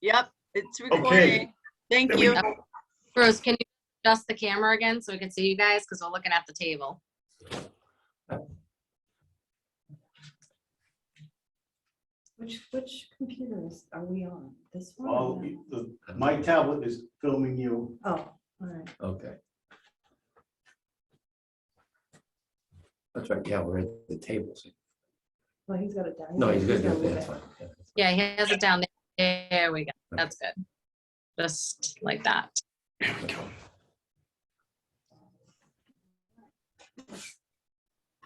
Yep, it's Okay. recording. Thank There we you. go. Bruce, can you adjust the camera again so we can see you guys? Because we're looking at the table. Which computers are we on? This one? All, or my tablet is filming you. that? Oh, all right. Okay. That's right, yeah, we're at the table. Well, he's got it down. No, he's good, gotta leave that's it. fine. Yeah. Yeah, he has it down there. There we go. That's good. Just like that. There we go.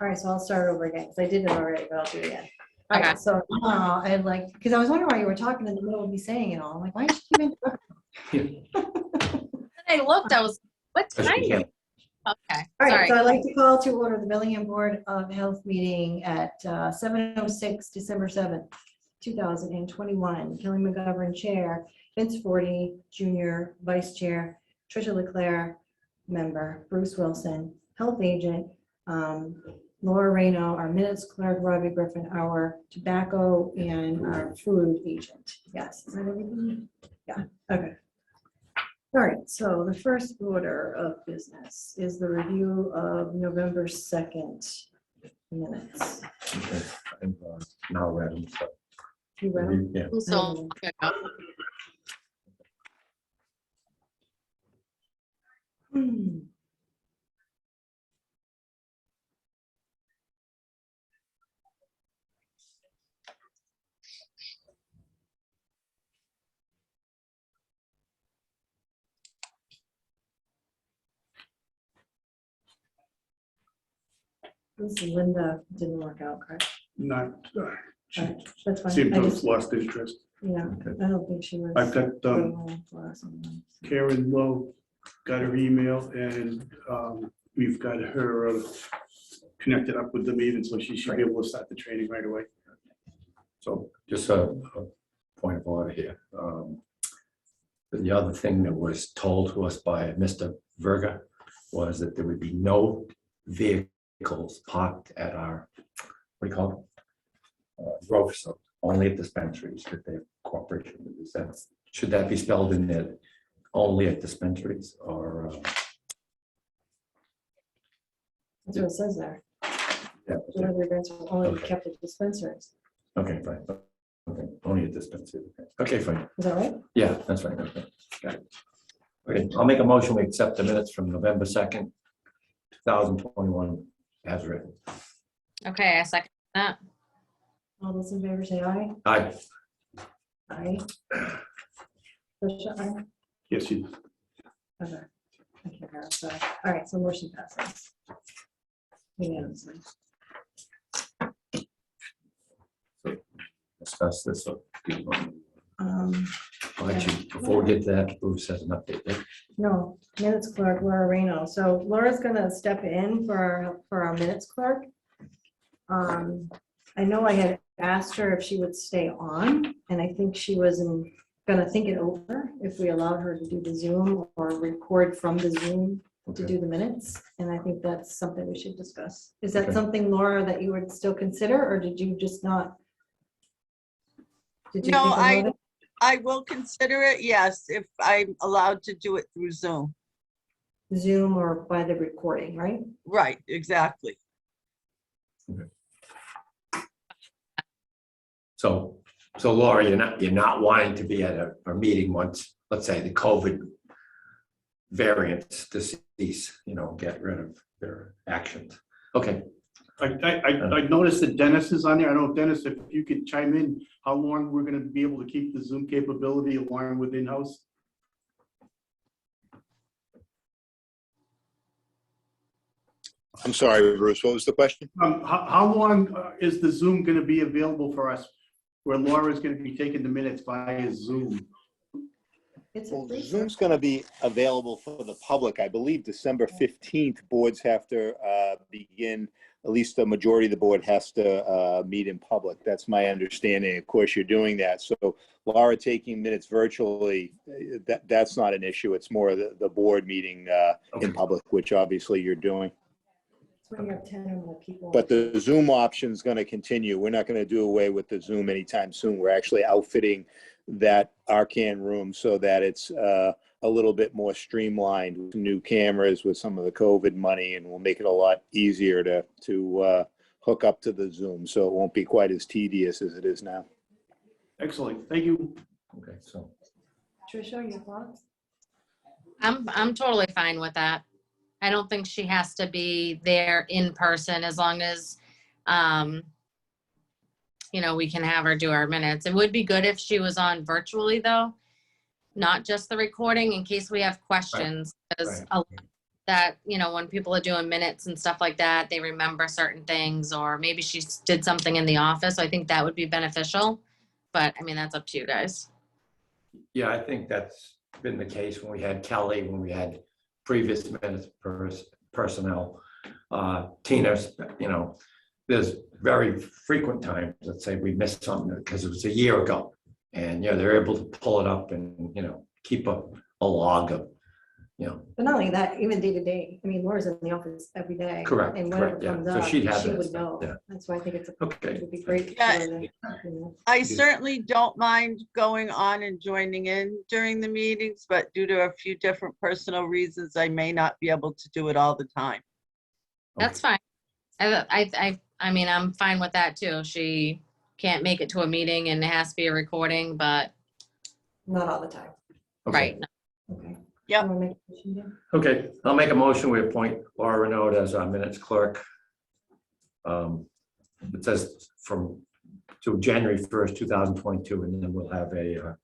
All right, so I'll start over again, because I did it already, but I'll do it again. All Okay. right, so I like, because I was wondering why you were talking in the middle of me saying it all. I'm like, why did you keep interrupting? I looked, I was, what That's time? okay. Okay, All right, sorry. so I'd like to call to order the Bellingham Board of Health meeting at 7:06, December 7th, 2021. Kelly McGovern, Chair, Vince Forty, Junior, Vice Chair, Tricia Leclerc, Member, Bruce Wilson, Health Agent, Laura Reno, our Minutes Clerk, Robbie Griffin, our Tobacco and our Food Agent. Yes, is that everything? Yeah, okay. All right, so the first order of business is the review of November 2nd minutes. Okay, I'm, now ready. So, You read them? yeah. So, Hmm. This is Linda didn't work out, correct? Not, she All right, that's fine. seemed I to have just, lost interest. yeah, I don't think she was. I've got going for us on that. Karen Lowe, got her email, and we've got her connected up with the meeting, so she should be able to start the training right away. So just a point of order here. The other thing that was told to us by Mr. Verga was that there would be no vehicles parked at our, what do you call it? Grove, so only at dispensaries that they have cooperation with. Is that, should that be spelled in there, only at dispensaries, or? That's what it says there. Yeah, Delivery events will only be Okay. kept at dispensaries. okay, fine. Okay, only at dispensary. Okay, fine. Is that right? Yeah, that's right. Okay, got it. Okay, I'll make a motion. We accept the minutes from November 2nd, 2021 as written. okay, I second that. All those in favor say aye. Aye. Aye. Tricia, aye. Yes, you, Okay. I can't hear, so, all right, so motion passes. Unanimously. Discuss this. So, Um, actually, before we get to that, Bruce has an update. Right? No, minutes clerk, Laura Reno. So Laura's gonna step in for our minutes clerk. I know I had asked her if she would stay on, and I think she was gonna think it over if we allowed her to do the Zoom or record from the Zoom to do the minutes. And I think that's something we should discuss. Is that Okay. something, Laura, that you would still consider, or did you just not? Did you No, think about it? I will consider it, yes, if I'm allowed to do it through Zoom. Zoom or by the recording, right? Right, exactly. So Laura, you're not wanting to be at a meeting once, let's say, the COVID variants decease, get rid of their actions. Okay. I noticed that Dennis is on there. I don't know, Dennis, if you could chime in, how long we're gonna be able to keep the Zoom capability along with in-house? I'm sorry, Bruce, what was the question? How long is the Zoom gonna be available for us, where Laura's gonna be taking the minutes via Zoom? It's a Well, free Zoom's going to be available for the public. I believe December 15th, boards have to begin, at least the majority of the board has to meet in public. That's my understanding. Of course, you're doing that. So Laura taking minutes virtually, that's not an issue. It's more the board meeting in public, which obviously you're doing. when you have 10 or more people. But the Zoom option is going to continue. We're not going to do away with the Zoom anytime soon. We're actually outfitting that Arcan room so that it's a little bit more streamlined with new cameras with some of the COVID money, and we'll make it a lot easier to hook up to the Zoom, so it won't be quite as tedious as it is now. Excellent, thank you. Okay, so, Tricia, your thoughts? I'm totally fine with that. I don't think she has to be there in person as long as, we can have her do our minutes. It would be good if she was on virtually though, not just the recording in case we have questions. Because right. that, when people are doing minutes and stuff like that, they remember certain things, or maybe she did something in the office. So I think that would be beneficial. But I mean, that's up to you guys. Yeah, I think that's been the case when we had Kelly, when we had previous minutes personnel. Tina's, there's very frequent times, let's say we missed something because it was a year ago. And, they're able to pull it up and, keep a log of, But not only that, even day to day, I mean, Laura's in the office every day. Correct, And whatever correct, yeah. comes So up, she'd have she that would stuff, know. yeah. That's why I think it Okay. would be great. Yeah. for the- I certainly don't mind going on and joining in during the meetings, but due to a few different personal reasons, I may not be able to do it all the time. That's fine. I mean, I'm fine with that too. She can't make it to a meeting and it has to be a recording, but Not all the time. Okay. right. Okay. Yep. You wanna make a motion, Dan? Okay, I'll make a motion. We appoint Laura Renaud as our minutes clerk. It says to January 1st, 2022, and then we'll have a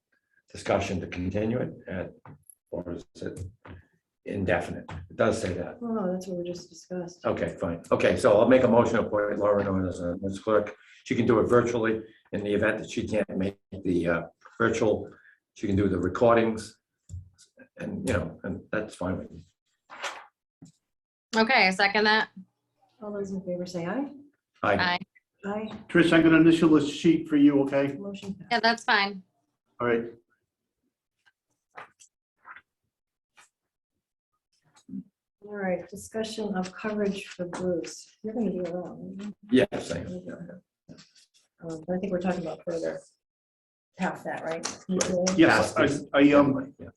discussion to continue it at, or is it indefinite? It does say that. Oh, that's what we just discussed. Okay, fine. Okay, so I'll make a motion to appoint Laura Renaud as a minutes clerk. She can do it virtually in the event that she can't make the virtual. She can do the recordings. And, and that's fine with me. Okay, I second that. All those in favor say aye. Aye. Aye. Trish, I'm gonna initial a sheet for you, okay? Motion passed. Yeah, that's fine. All right, All right, discussion of coverage for Bruce. You're gonna be around. Yeah, same. But I think we're talking about further past that, right? yes, Yeah.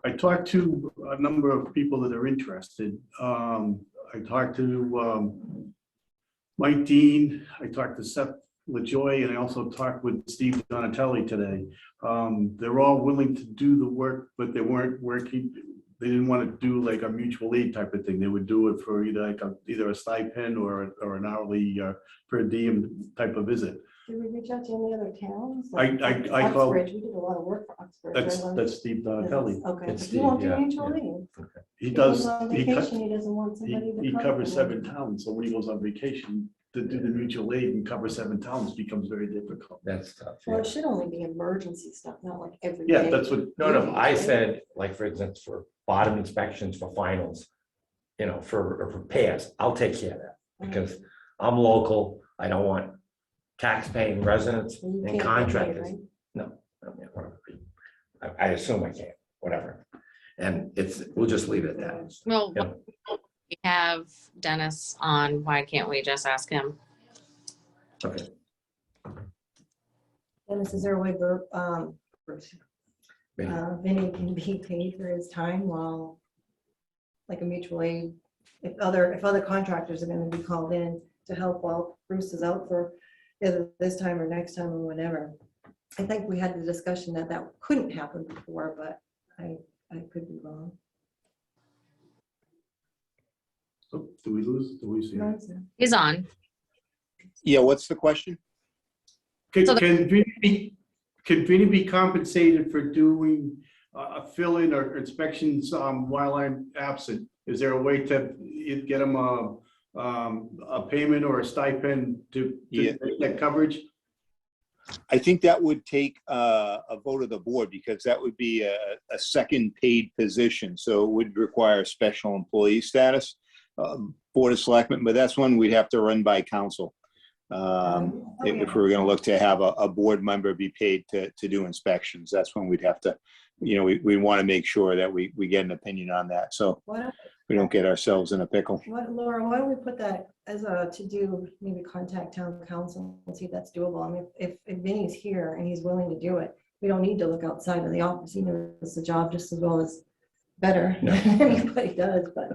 I talked to a number of people that are interested. I talked to Mike Dean, I talked to Seth LaJoy, and I also talked with Steve Donatelli today. They're all willing to do the work, but they weren't working. They didn't want to do like a mutual aid type of thing. They would do it for either a stipend or an hourly per diem type of visit. Did we reach out to any other towns? I called- Uxbridge, we did a lot of work for Uxbridge. right? That's Steve Donatelli. Okay, It's but he won't do Steve, yeah, mutual yeah. aid. He He does, goes on he vacation, he doesn't want somebody to. cover covers for him. 7 towns. So when he goes on vacation, to do the mutual aid and cover 7 towns becomes very difficult. That's tough. Well, Yeah. it should only be emergency stuff, not like every Yeah, day. that's what, No, I said, like, for instance, for bottom inspections for finals, for repairs, I'll take care of that because I'm local. I don't want tax-paying residents You and can't get paid, contractors. right? No, I mean, whatever. I assume I can't, whatever. And we'll just leave it at that. Well, Yeah. we have Dennis on. Why can't we just ask him? Okay. Dennis, is there a way Bruce, Maybe. Vinny can be paid for his time while, like a mutual aid, if other contractors are gonna be called in to help while Bruce is out for either this time or next time or whatever. I think we had the discussion that couldn't happen before, but I could be wrong. oh, do we lose? Do we see? No, it's not. He's on. Yeah, what's the question? Can So the- can Vinny be compensated for doing a fill-in or inspections while I'm absent? Is there a way to get him a payment or a stipend to Yeah. make that coverage? I think that would take a vote of the board because that would be a second paid position. So it would require special employee status, Board of Selectmen, but that's one we'd have to run by council. If we were going to look to have a board member be paid to do inspections, that's when we'd have to, we want to make sure that we get an opinion on that. So Why don't, we don't get ourselves in a pickle. Laura, why don't we put that as a to-do, maybe contact town council and see if that's doable. I mean, if Vinny's here and he's willing to do it, we don't need to look outside of the office. He knows the job just as well as better Yeah. than anybody does, but.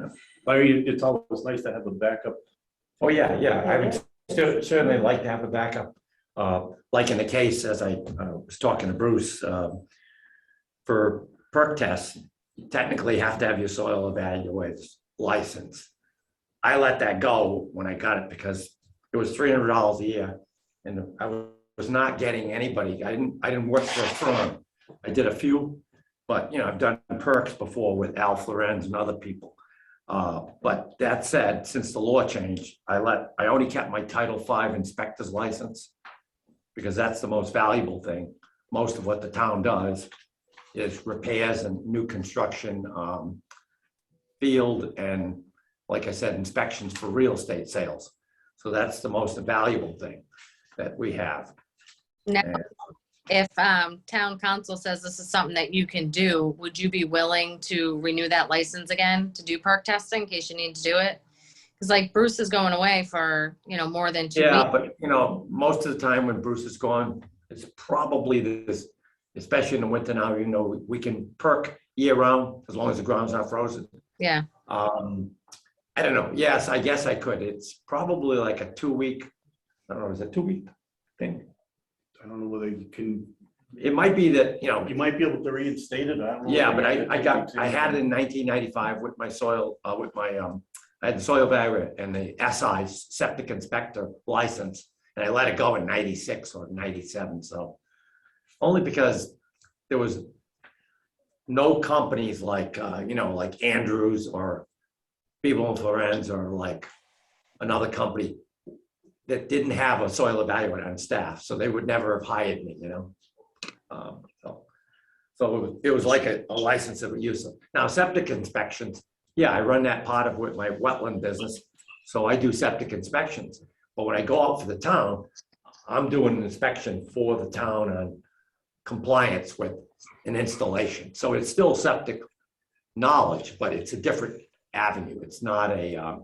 I mean, it's always nice to have a backup. Oh, yeah, yeah, I would certainly like to have a backup. Like in the case, as I was talking to Bruce, for perk tests, you technically have to have your soil evaluator's license. I let that go when I got it because it was $300 a year, and I was not getting anybody. I didn't work for a firm. I did a few, but you know, I've done perks before with Al Florenz and other people. But that said, since the law changed, I only kept my Title V inspector's license because that's the most valuable thing. Most of what the town does is repairs and new construction, field, and like I said, inspections for real estate sales. So that's the most valuable thing that we have. Now, And if town council says this is something that you can do, would you be willing to renew that license again to do perk testing in case you need to do it? Because like Bruce is going away for, you know, more than 2 weeks. yeah, but you know, most of the time when Bruce is gone, it's probably this, especially in the winter now, you know, we can perk year round as long as the ground's not frozen. Yeah. I don't know. Yes, I guess I could. It's probably like a 2 week, I don't know, is it 2 week thing? I don't know whether you can, It might be that, you know, you might be able to reinstate it. I don't know. yeah, but whether I had it in 1995 with my soil, I had the soil evaluator and the SI septic inspector license, and I let it go in 96 or 97. So only because there was no companies like, you know, like Andrews or People in Florence or like another company that didn't have a soil evaluator on staff. So they would never have hired me, you know? So it was like a license that we use. Now septic inspections, yeah, I run that part of with my wetland business. So I do septic inspections. But when I go out for the town, I'm doing an inspection for the town on compliance with an installation. So it's still septic knowledge, but it's a different avenue. It's not a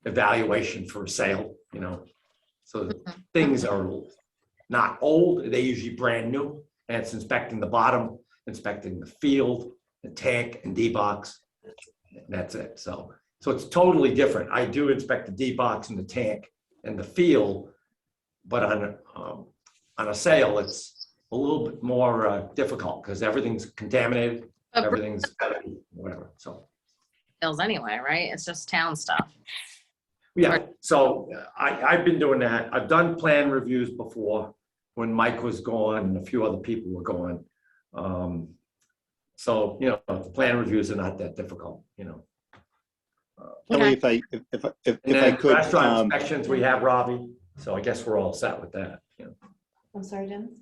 evaluation for sale, you know? So things are not old, they usually brand new, and it's inspecting the bottom, inspecting the field, the tank and D-box, and that's it. So it's totally different. I do inspect the D-box and the tank and the field, but on a sale, it's a little bit more difficult because everything's contaminated, But everything's whatever, so. bills anyway, right? It's just town stuff. Yeah, so I've been doing that. I've done plan reviews before when Mike was gone and a few other people were gone. So, you know, the plan reviews are not that difficult, you know. Kelly, Okay. if And I then could, restaurant inspections, we have Robbie, so I guess we're all set with that, you know. I'm sorry, Dennis?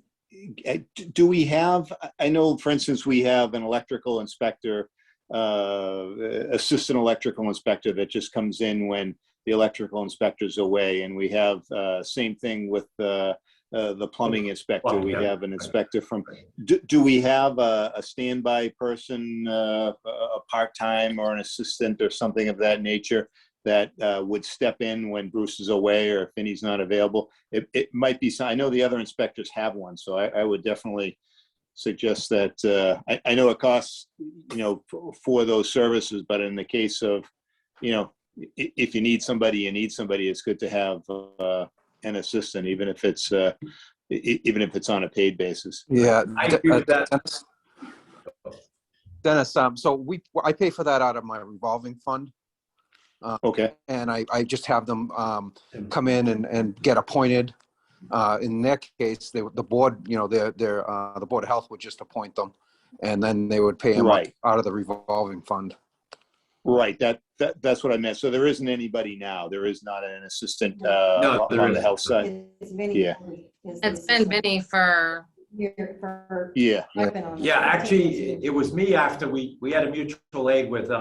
do we have, I know, for instance, we have an electrical inspector, assistant electrical inspector that just comes in when the electrical inspector's away, and we have same thing with the plumbing inspector. We have an inspector from, do we have a standby person, a part-time or an assistant or something of that nature that would step in when Bruce is away or if Vinny's not available? It might be, I know the other inspectors have one, so I would definitely suggest that. I know it costs, you know, for those services, but in the case of, you know, if you need somebody, you need somebody. It's good to have an assistant, even if it's on a paid basis. Yeah, I agree with that. Dennis, so I pay for that out of my revolving fund, Okay. and I just have them come in and get appointed. In their case, the board, you know, the Board of Health would just appoint them, and then they would pay them Right. out of the revolving fund. Right. That's what I meant. So there isn't anybody now. There is not an assistant No, there on the isn't. health side. It's Vinny. Yeah. It's been Vinny for, Yeah. I've been on it. Yeah, actually, it was me after we had a mutual aid with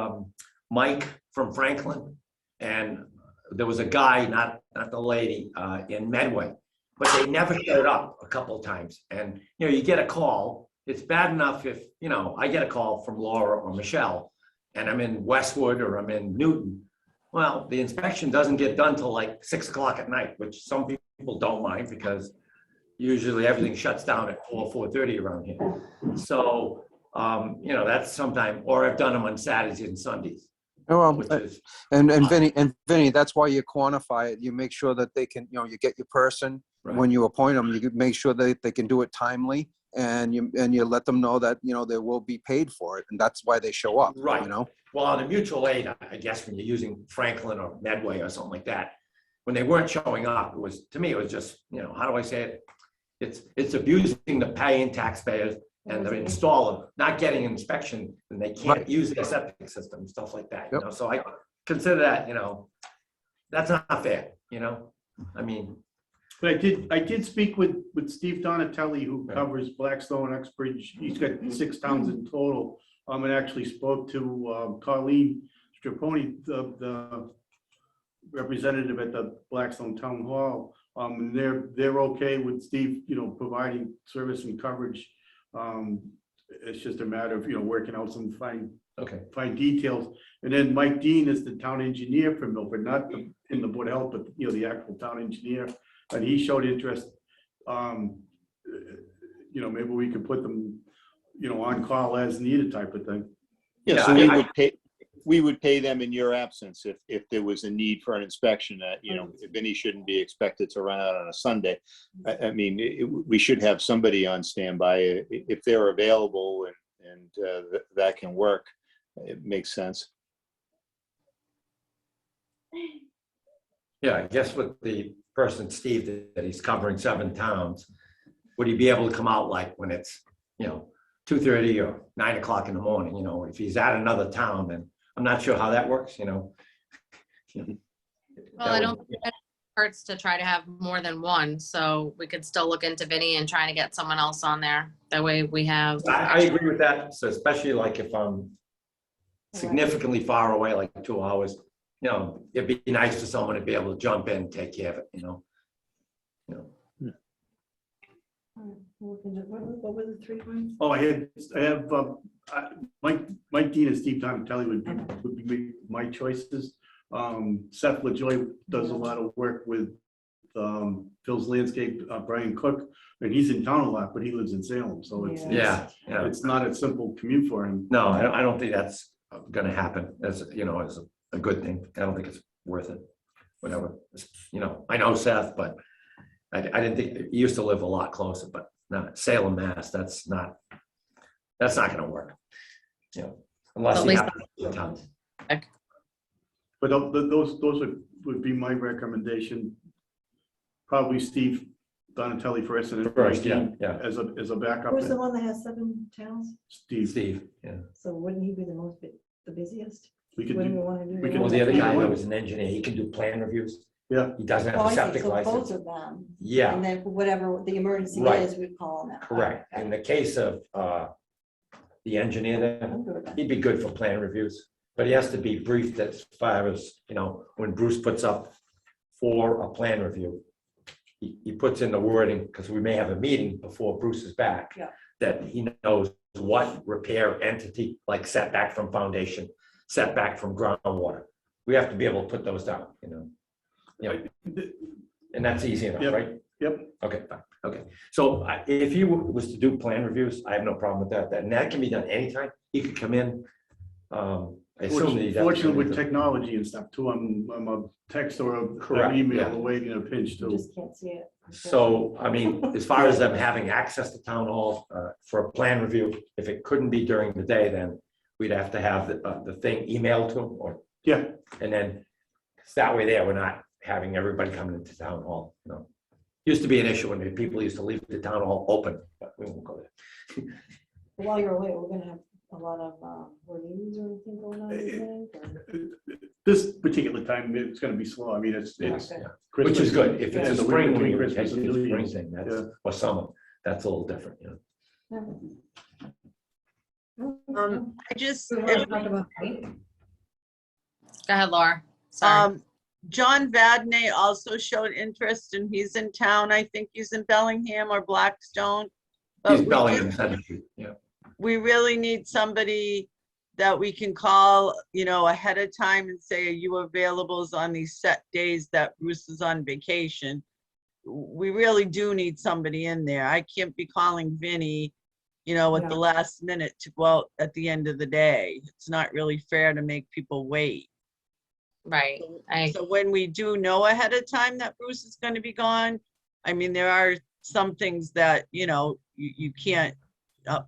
Mike from Franklin, and there was a guy, not the lady, in Medway, but they never showed up a couple of times. And, you know, you get a call, it's bad enough if, you know, I get a call from Laura or Michelle, and I'm in Westwood or I'm in Newton. Well, the inspection doesn't get done till like 6 o'clock at night, which some people don't mind because usually everything shuts down at 4:30 around here. So, you know, that's sometime, or I've done them on Saturdays and Sundays, Oh, well, which is, and Vinny, that's why you quantify it. You make sure that they can, you know, you get your person, right. when you appoint them, you make sure that they can do it timely, and you let them know that, you know, they will be paid for it, and that's why they show up, Right. you know? Well, on the mutual aid, I guess when you're using Franklin or Medway or something like that, when they weren't showing up, it was, to me, it was just, you know, how do I say it? It's abusing the paying taxpayers and the installer not getting inspection, and they can't Right. use their septic system, stuff like that, you Yep. know? So I consider that, you know, that's not fair, you know? I mean, But I did speak with Steve Donatelli, who Yeah. covers Blackstone, Uxbridge. He's got 6 towns in total. And actually spoke to Colleen Straponi, the representative at the Blackstone Town Hall. And they're okay with Steve, you know, providing service and coverage. It's just a matter of, you know, working out some okay, fine details. And then Mike Dean is the town engineer for Milford, not in the Board of Health, but, you know, the actual town engineer. And he showed interest. You know, maybe we could put them, you know, on call as needed type of thing. Yeah, so Yeah, we would pay them in your absence if there was a need for an inspection. You know, Vinny shouldn't be expected to run out on a Sunday. I mean, we should have somebody on standby if they're available and that can work. It makes sense. yeah, I guess with the person, Steve, that he's covering 7 towns, would he be able to come out like when it's, you know, 2:30 or 9 o'clock in the morning, you know, if he's at another town, then I'm not sure how that works, you know. Well, I don't think it hurts to try to have more than one, so we could still look into Vinny and trying to get someone else on there. That way we have. I agree with that. So especially like if I'm significantly far away, like 2 hours, you know, it'd be nice for someone to be able to jump in and take care of it, you know. You know. What were the 3 ones? Oh, I have Mike Dean and Steve Donatelli would be my choices. Seth LaJoy does a lot of work with Phil's Landscape, Brian Cook, and he's in town a lot, but he lives in Salem, so Yeah, yeah. it's not a simple commute for him. No, I don't think that's gonna happen as, you know, as a good thing. I don't think it's worth it. Whatever, you know, I know Seth, but I didn't think, he used to live a lot closer, but not Salem, Mass, that's not gonna work. You know, unless At you least have the towns. But those would be my recommendation. Probably Steve Donatelli first, and then First, Mike yeah, Dean yeah. as a backup. Who's the one that has 7 towns? Steve, Yeah. So wouldn't he be the busiest? we could Wouldn't we do, want to do? we the can- Well, one the other that- guy that was an engineer, he can do plan reviews. yeah, He doesn't Oh, have I a see. septic So both license. of them. Yeah, And then whatever the emergency Right. is, we call them that. correct. In the case of the engineer there, I'm good with that. he'd be good for plan reviews, but he has to be briefed as far as, you know, when Bruce puts up for a plan review. He puts in the wording, because we may have a meeting before Bruce is back. Yeah. That he knows what repair entity, like setback from foundation, setback from groundwater. We have to be able to put those down, you know. You know, and that's easy enough, Yep. right? Yep. Okay, fine, okay. So if he was to do plan reviews, I have no problem with that. And that can be done anytime. He could come in. I assume that he'd have to Fortunately, come with into- technology and stuff too, I'm a text or Correct, an email yeah. away in a pinch You too. just can't see it. So, I mean, as far as them having access to town hall for a plan review, if it couldn't be during the day, then we'd have to have the thing emailed to them, or, Yeah, and then that way there, we're not having everybody coming into town hall, you know. Used to be an issue when people used to leave the town hall open, but we won't go there. While you're away, we're gonna have a lot of meetings or anything going on, you think? or- this particular time, it's gonna be slow. I mean, it's Okay. Which is Christmas good. If it's and a the week spring, between we would Christmas take and the New spring Year's. thing, Yeah. that's, or summer, that's a little different, you know. I just, We want to talk about height? Go ahead, Laura. Sorry. John Vadney also showed interest, and he's in town. I think he's in Bellingham or Blackstone. But He's we Bellingham just- Center Street, yeah. we really need somebody that we can call, you know, ahead of time and say, are you available on these set days that Bruce is on vacation? we really do need somebody in there. I can't be calling Vinny, you know, at the Yeah. last minute to go out at the end of the day. It's not really fair to make people wait. Right. So when we do know ahead of time that Bruce is going to be gone, I mean, there are some things that, you know, you can't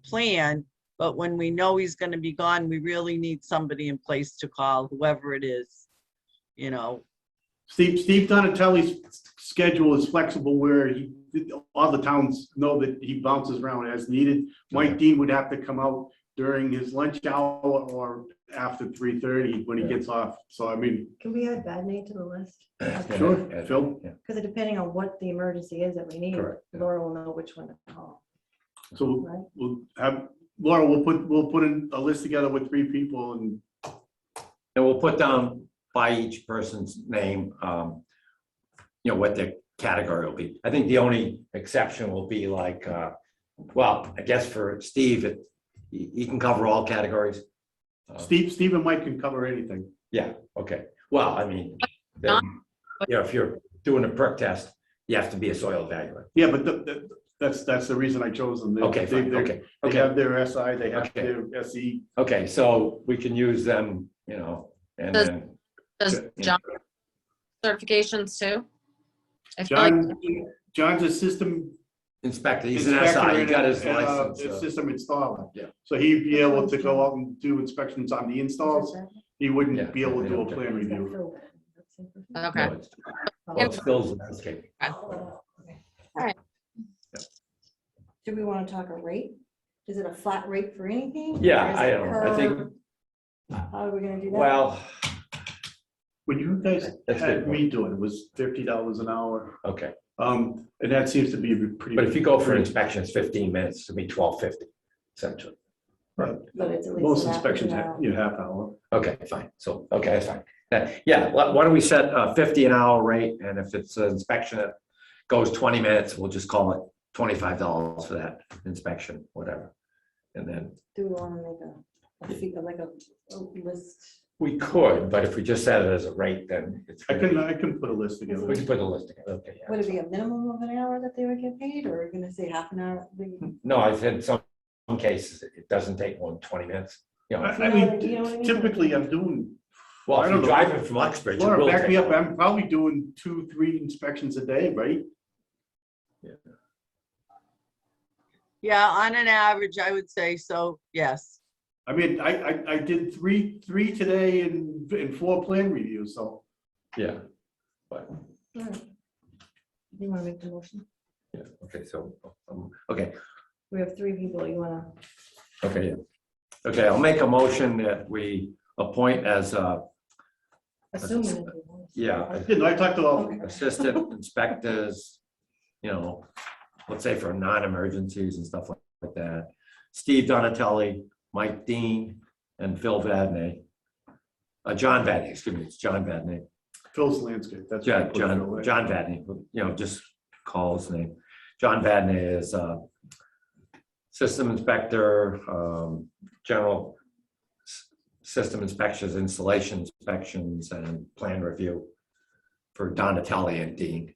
plan, but when we know he's going to be gone, we really need somebody in place to call, whoever it is, you know. Steve Donatelli's schedule is flexible where all the towns know that he bounces around as needed. Mike Dean would have to come out during his lunch hour or after 3:30 when he gets off. So, I mean, Can we add bad name to the list? sure, Phil. Because depending on what the emergency is that we need, Correct, yeah. Laura will know which one to call, So right? we'll have, Laura, we'll put in a list together with 3 people and And we'll put down by each person's name, you know, what their category will be. I think the only exception will be like, well, I guess for Steve, he can cover all categories. Steve and Mike can cover anything. Yeah, okay. Well, I mean, then, you know, if you're doing a perk test, you have to be a soil evaluator. Yeah, but that's the reason I chose them. Okay, fine, okay, They okay, have their SI, they have Okay. their SE. okay, so we can use them, you know, and Does- then. Does Yeah. John certifications too? I feel like John's a system Inspector, he's an inspector SI, he got and his a license. system installer. Yeah. So he'd be able to go out and do inspections on the installs. He Yeah, wouldn't be able to do a yeah. plan review. Okay. No, it's Phil's landscape. Do we want to talk a rate? Is it a flat rate for anything? Yeah, Or is I it don't know, I per- think, How are we gonna do that? well, When you guys That's had good. me do it, it was $50 an hour. okay, And that seems to be pretty. but if you go for an inspection, it's 15 minutes, it'll be $12.50 essentially. Right. But it's at least Most an inspections hour. have, half hour. Okay, fine, so, okay, that's fine. Yeah, why don't we set a 50 an hour rate, and if it's an inspection that goes 20 minutes, we'll just call it $25 for that inspection, whatever. And then Do we want to make a fee, like a list? we could, but if we just set it as a rate, then it's. I gonna can put a list be- together. We can put a list together, okay. yeah. Would it be a minimum of an hour that they would get paid, or are we gonna say half an hour? No, I said some cases, it doesn't take more than 20 minutes. You know, I You know what I mean, mean? typically I'm doing, well, I if don't you're know. driving from Uxbridge, it Laura, will back me take- up, I'm probably doing 2-3 inspections a day, right? Yeah, on an average, I would say so, yes. I mean, I did three today and 4 plan reviews, so. Yeah, but, All right. You want to make the motion? yeah, okay, so, okay, We have 3 people, you wanna, okay, yeah. Okay, I'll make a motion that we appoint as, assuming. that we want to- yeah, I didn't, I talked to all, Okay. assistant inspectors, you know, let's say for non-emergencies and stuff like that. Steve Donatelli, Mike Dean, and Phil Vadney. John Vadney, excuse me, it's John Vadney. Phil's landscape, that's. what I put Phil John in. Vadney, you know, just call his name. John Vadney is system inspector, general system inspections, installation inspections, and plan review for Donatelli and Dean.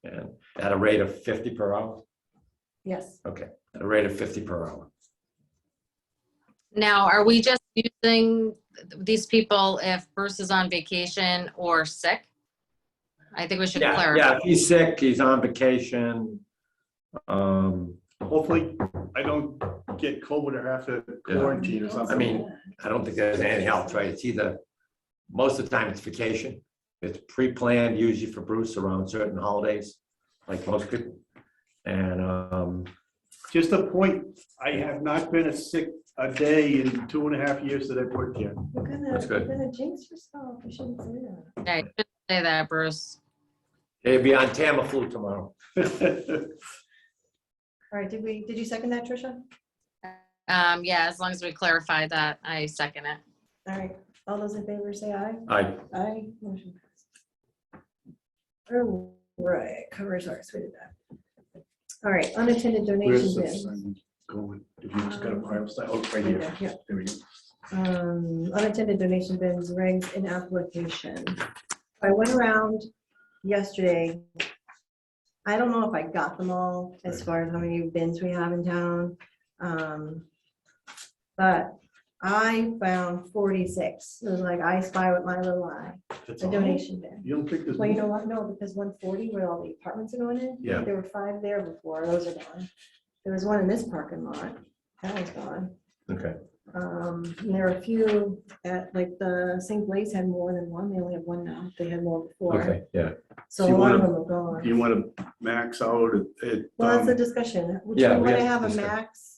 And at a rate of 50 per hour? Yes, Okay, at a rate of 50 per hour. Now, are we just using these people if Bruce is on vacation or sick? I think we should Yeah, clarify. if he's sick, he's on vacation. Hopefully, I don't get COVID or have to quarantine or something. I mean, I don't think there's anything else, right? It's either, most of the time it's vacation. It's pre-planned usually for Bruce around certain holidays, like most people. And, Just a point, I have not been sick a day in 2.5 years that I've worked here. That's good. You're gonna jinx yourself, you shouldn't say that. Yeah, you shouldn't say that, Bruce. he'll be on Tamiflu tomorrow. All right, did you second that, Tricia? Yeah, as long as we clarify that, I second it. All right, all those in favor say aye. I, Aye, motion passed. All right, covers ours, we did that. All right, unattended donation Where's the bins. sign going? If you just got a file style, oh, right here. Yeah. There we go. Unattended donation bins, regs and application. I went around yesterday. I don't know if I got them all as far as how many bins we have in town. But I found 46. It was like I spy with my little eye, That's a all? donation bin. You don't think there's? Well, you know more? what? No, because 140 where all the apartments are going in. Yeah. There were 5 there before. Those are gone. There was one in this parking lot. That was gone. Okay. And there are a few at like the St. Blaise had more than one. They only have one now. They had more before. Okay, yeah. So Do you a lot of wanna- them are gone. Do you want to max out at? Well, that's the discussion. Do Yeah, we we want to have have to a discuss. max?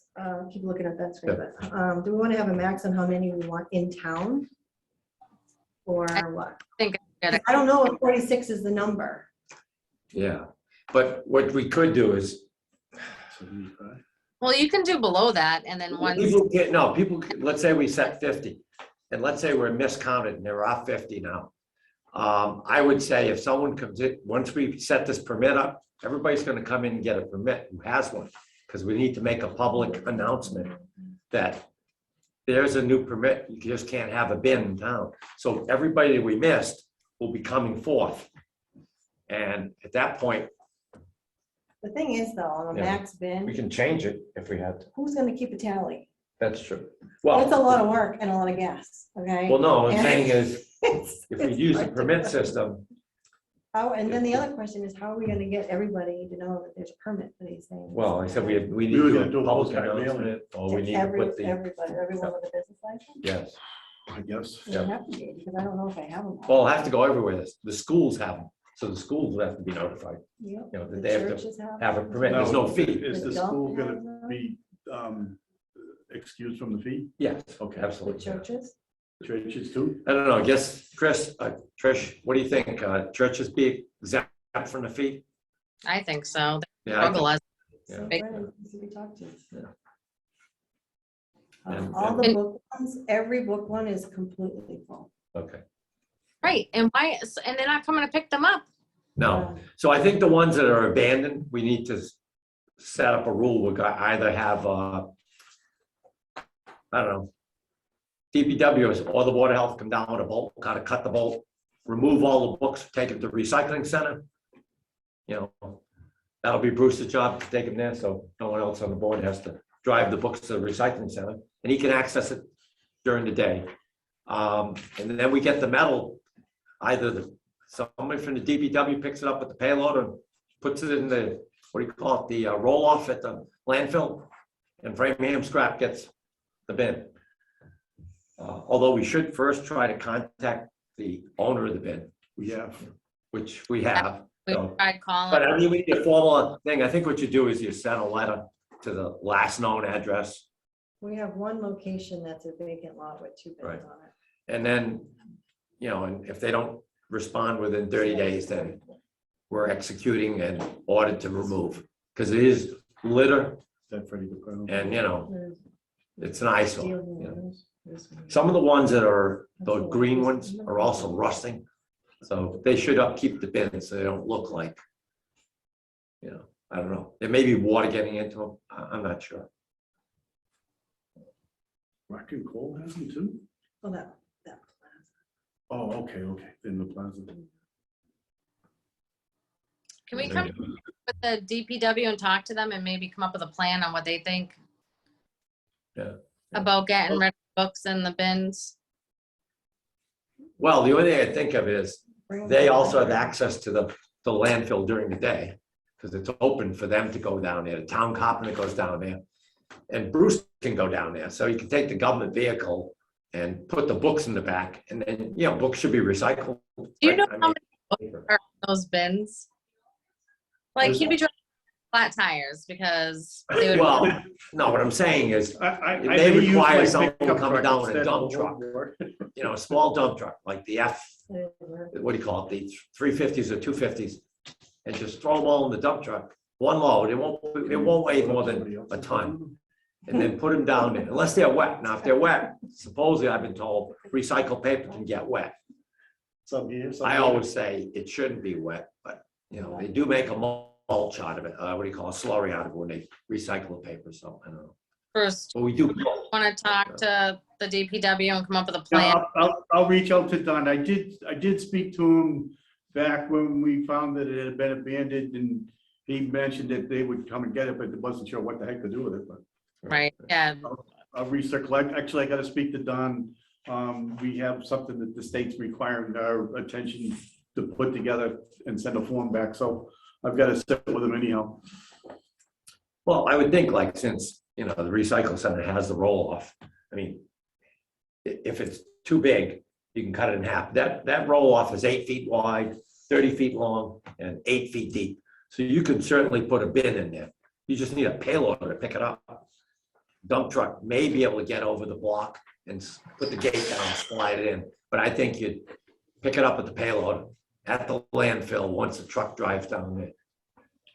Keep looking at that screen, but do we want to have a max on how many we want in town? Or what? think I gotta- I don't know if 46 is the number. Yeah, but what we could do is, 75? Well, you can do below that and then once, people get, no, people, let's say we set 50, and let's say we're miscounted and there are 50 now. I would say if someone comes in, once we set this permit up, everybody's gonna come in and get a permit who has one, because we need to make a public announcement that there's a new permit, you just can't have a bin in town. So everybody that we missed will be coming forth. And at that point, The thing is though, on a Yeah. max we bin, can change it if we had to. who's gonna keep a tally? That's true. It's a Well, lot of work and a lot of gas, okay? well, no, what I'm And saying is, it's- if we it's use the hard to permit do. system, And then the other question is, how are we gonna get everybody to know that there's a permit for these things? well, I said we need We to were do gonna do a a public postcard mailing. announcement, or we need to put the, Everyone with a business license? yes. I guess. It would have to be, because I don't know if I have them. all. Well, I have to go everywhere. The schools have them, so the schools will have to be notified, Yep. you know, that The they have to churches have a them. permit. There's no fee. Is the The school dump gonna has them. be excused from the fee? Yes, Okay. The absolutely. churches? Churches too? I don't know, I guess, Chris, Trish, what do you think? Churches be exempt from the fee? I think so. They Yeah, I think- struggle as- Yeah. So Big- Brandon, who's we talk to? Yeah. All the book ones, every book one is completely full. Okay. Right, and why, and they're not coming to pick them up. No, so I think the ones that are abandoned, we need to set up a rule. We're gonna either have, I don't know, DPW or the Board of Health come down with a bolt, gotta cut the bolt, remove all the books, take them to the recycling center. You know, that'll be Bruce's job to take them there, so no one else on the board has to drive the books to the recycling center, and he can access it during the day. And then we get the metal, either somebody from the DPW picks it up with the payload and puts it in the, what do you call it, the roll-off at the landfill, and Framingham Scrap gets the bin. Although we should first try to contact the owner of the bin, We have. which we have. We So, tried calling. but I mean, we need a formal thing. I think what you do is you send a letter to the last known address, We have one location that's a vacant lot with 2 Right. bins on it. and then, you know, and if they don't respond within 30 days, then we're executing and ordered to remove. Because it is litter That Freddie DePrano. and, you know, There's it's an eyesore. steel you know. wheels, there's one. Some of the ones that are, the green ones are also rusting. So they should upkeep the bins so they don't look like, you know, I don't know. There may be water getting into them. I'm not sure. Rock and Coal has them too? Well, that. Oh, okay, in the plaza. Can we come with the DPW and talk to them and maybe come up with a plan on what they think? Yeah. About getting rid of books in the bins? Well, the only thing I think of is Bring them they to also have library. access to the landfill during the day because it's open for them to go down there. The town carpenter goes down there. And Bruce can go down there. So he can take the government vehicle and put the books in the back and then, you know, books should be recycled. Do you know I how mean, many books are in those bins? Like he'd be driving flat tires because they would. Well, no, what I'm saying is, I It may may use require my someone pickup coming truck down with a instead dump of a truck. lawnmower. you know, a small dump truck, like the Yeah. what do you call it, the 350s or 250s, and just throw them all in the dump truck, one load, it won't weigh more than a ton, and then put them down there, unless they're wet. Now, if they're wet, supposedly I've been told, recycled paper can get wet. Some here, some I there. always say it shouldn't be wet, but, you know, they do make a mulch out of it, what do you call it, slurry out of it when they recycle the paper, so, I don't know. First, But we do. want to talk to the DPW and come up with a Yeah, plan. I'll reach out to Don. I did speak to him back when we found that it had been abandoned and he mentioned that they would come and get it, but wasn't sure what the heck to do with it, but Right, yeah, I'll recircle. Actually, I gotta speak to Don. We have something that the state's requiring our attention to put together and send a form back, so I've got to sit with him anyhow. Well, I would think like since, you know, the recycle center has the roll off, I mean, if it's too big, you can cut it in half. That roll off is 8 feet wide, 30 feet long, and 8 feet deep. So you could certainly put a bin in there. You just need a payload to pick it up. Dump truck may be able to get over the block and put the gate down, slide it in. But I think you'd pick it up at the payload at the landfill once the truck drives down there.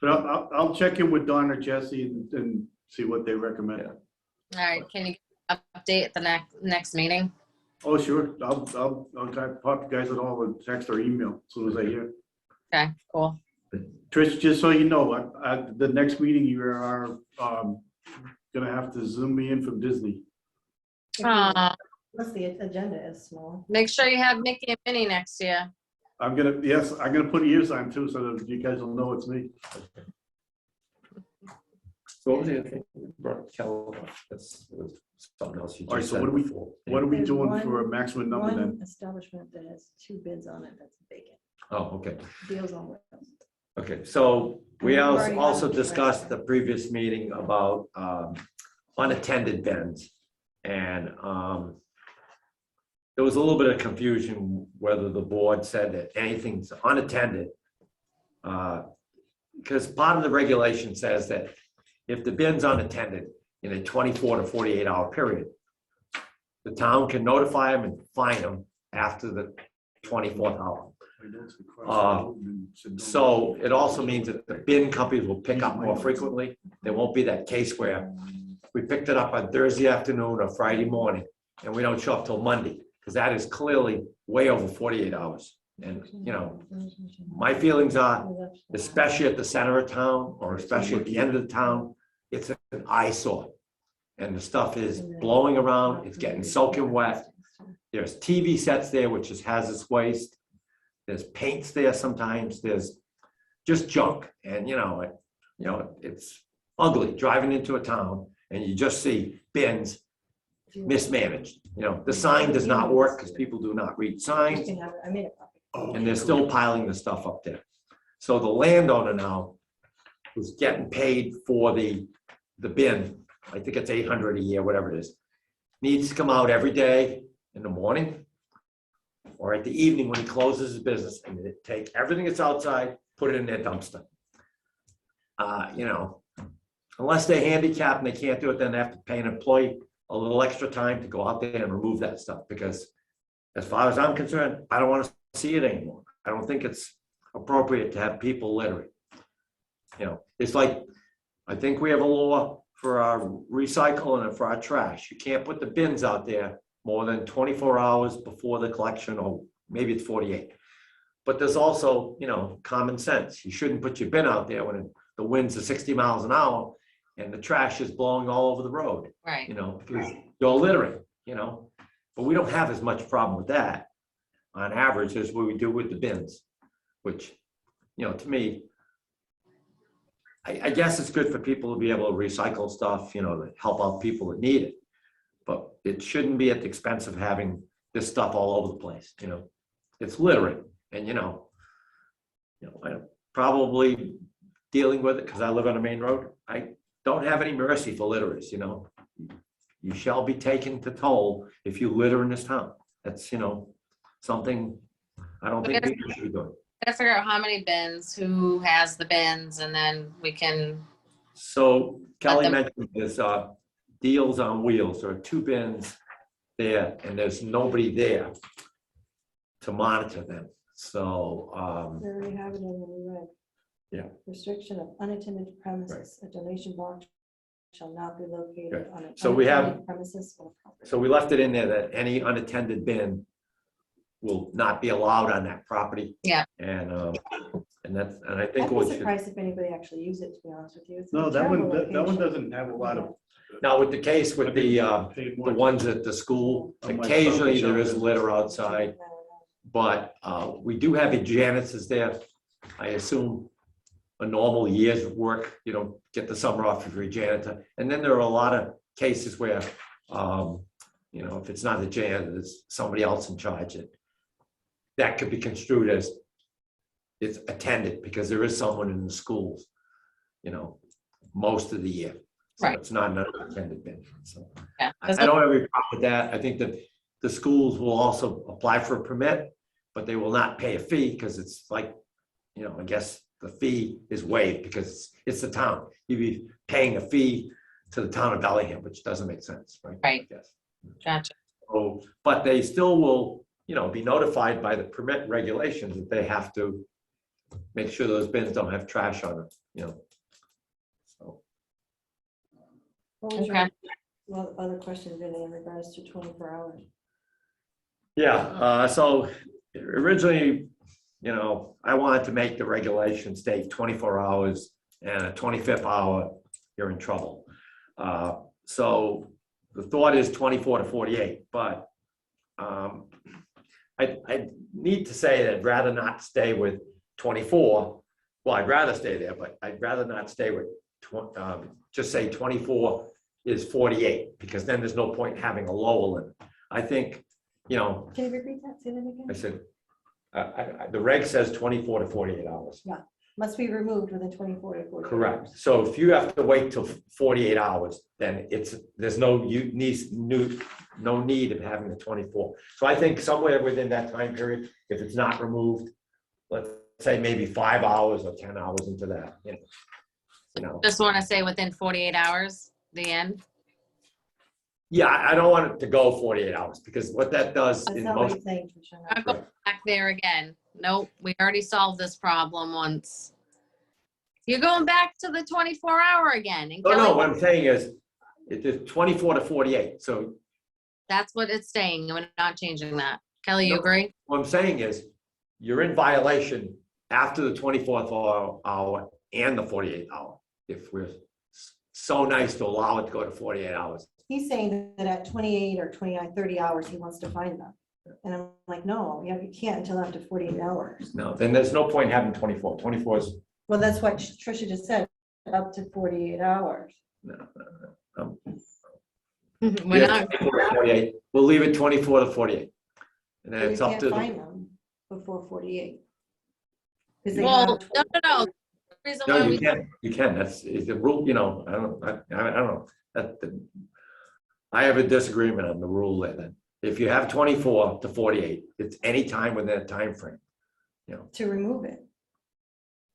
But I'll check in with Don or Jesse and see what they recommend. Yeah. all right, can you update at the next meeting? Oh, sure. I'll try to pop you guys at all with text or email as soon as I hear. Okay, cool. Trish, just so you know, at the next meeting, you are gonna have to Zoom me in from Disney. Plus the agenda is small. Make sure you have Mickey and Minnie next to you. I'm gonna put ears on too, so that you guys will know it's me. So what was the other thing? Cal, that's something else you All right, just so said what are we- before. What are we There's doing one- for a maximum number then? One establishment that has 2 bids on it that's vacant. Oh, okay. Deals on wheels. Okay, so we We've already also done it. discussed the previous meeting about unattended bins. And there was a little bit of confusion whether the board said that anything's unattended. Because part of the regulation says that if the bin's unattended in a 24 to 48 hour period, the town can notify them and fine them after the 24th hour. So it also means that the bin companies will pick up more frequently. There won't be that case where we picked it up on Thursday afternoon or Friday morning and we don't show up till Monday, because that is clearly way over 48 hours. And, you know, my feelings are, especially at the center of town or especially at the end of the town, it's an eyesore. And the stuff is blowing around, it's getting soaking wet. There's TV sets there, which is hazardous waste. There's paints there sometimes, there's just junk. And it's ugly driving into a town and you just see bins mismanaged. The sign does not work because people do not read signs I made a copy. and they're still piling the stuff up there. So the landowner now who's getting paid for the bin, I think it's $800 a year, whatever it is, needs to come out every day in the morning or at the evening when he closes his business and take everything that's outside, put it in their dumpster. Unless they're handicapped and they can't do it, then they have to pay an employee a little extra time to go out there and remove that stuff, because as far as I'm concerned, I don't want to see it anymore. I don't think it's appropriate to have people littering. It's like, I think we have a law for our recycle and for our trash. You can't put the bins out there more than 24 hours before the collection, or maybe it's 48. But there's also, common sense. You shouldn't put your bin out there when the winds are 60 miles an hour and the trash is blowing all over the road. Right. Because you're littering, but we don't have as much problem with that on average as what we do with the bins, which, to me, I guess it's good for people to be able to recycle stuff, to help out people that need it. But it shouldn't be at the expense of having this stuff all over the place, It's littering. And, I'm probably dealing with it because I live on a main road. I don't have any mercy for litterers, You shall be taken to toll if you litter in this town. That's, something I don't think people should be doing. Gotta figure out how many bins, who has the bins, and then we can, So Kelly them- mentioned this Deals on Wheels. There are 2 bins there and there's nobody there to monitor them. So, We already have it in the red. Yeah. Restriction of unattended premises. A donation box shall not be located Right. on an So we have- unattended premises or property. So we left it in there that any unattended bin will not be allowed on that property. Yeah. And I think I'd be what should, surprised if anybody actually used it, to be honest with you. It's a No, that one terrible location. doesn't have a lot of. now with the case with the Paid more ones at the school, On my occasionally property there is shelf. litter outside, but we do have Janice's there. I assume a normal year's work, you know, get the summer off if you're a janitor. And then there are a lot of cases where, you know, if it's not a janitor, there's somebody else in charge. That could be construed as it's attended because there is someone in the schools, you know, most of the year. So Right. it's not an unattended bin. So Yeah. I don't have any problem with that. I think that the schools will also apply for a permit, but they will not pay a fee because it's like, you know, I guess the fee is waived because it's the town. You'd be paying a fee to the town of Bellingham, which doesn't make sense, right? Right. I guess. Gotcha. So, but they still will, you know, be notified by the permit regulations that they have to make sure those bins don't have trash on them, you know. So, What was your Okay. other question, Vinny, in regards to 24 hours? yeah, so originally, you know, I wanted to make the regulation state 24 hours and a 25th hour, you're in trouble. So the thought is 24 to 48, but I need to say that I'd rather not stay with 24. Well, I'd rather stay there, but I'd rather not stay with, just say 24 is 48, because then there's no point in having a lower limit. I think, you know, Can you repeat that? Say that again? I said, the reg says 24 to 48 hours. Must be removed within 24 to 48 Correct. hours. So if you have to wait till 48 hours, then there's no need of having the 24. So I think somewhere within that time period, if it's not removed, let's say maybe 5 hours or 10 hours into that, you know. Just want to say within 48 hours, the end. Yeah, I don't want it to go 48 hours because what that does That's in not what most, he's saying, Tricia. I'll go back there again. Nope, we already solved this problem once. You're going back to the 24-hour again. And no, Kelly, what I'm saying is it's 24 to 48. So that's what it's saying. We're not changing that. Kelly, you No. agree? what I'm saying is you're in violation after the 24th hour and the 48th hour. If we're so nice to allow it to go to 48 hours. He's saying that at 28 or 29, 30 hours, he wants to find them. And I'm like, no, you can't until after 48 hours. No, then there's no point in having 24. 24 is, Well, that's what Tricia just said, up to 48 hours. no. Um, We're yeah, not, 24 to 48. We'll leave it 24 to 48. And then So it's you up can't to, find them before 48. 'Cause they well, have no. The reason no, why you can, that's the rule, you know, I don't know. I have a disagreement on the rule that if you have 24 to 48, it's any time within that time frame. to remove it.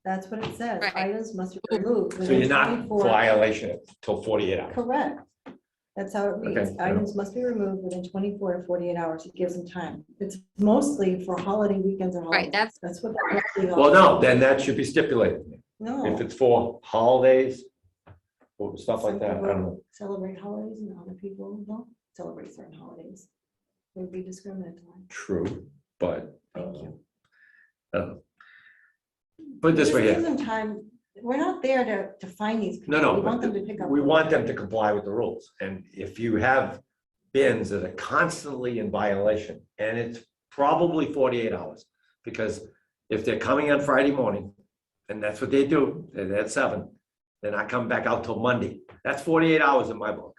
That's what it says. Right. Items must be removed. So within you're not 24 violation till 48 hours. Correct. That's how it reads. Okay. Items must be removed within 24 to 48 hours. It gives them time. It's mostly for holiday weekends and holidays. Right, That's what. they're mostly Well, about. no, then that should be stipulated. If No. it's for holidays or stuff like Some that, I don't know. people celebrate holidays and other people don't celebrate certain holidays. It would be discriminatory. True, but. Thank you. Put it this way Just here. give them time. We're not there to find these people. No, We want but them to pick up. we the- want them to comply with the rules. And if you have bins that are constantly in violation, and it's probably 48 hours, because if they're coming on Friday morning, and that's what they do, they're at 7, they're not coming back out till Monday. That's 48 hours in my book.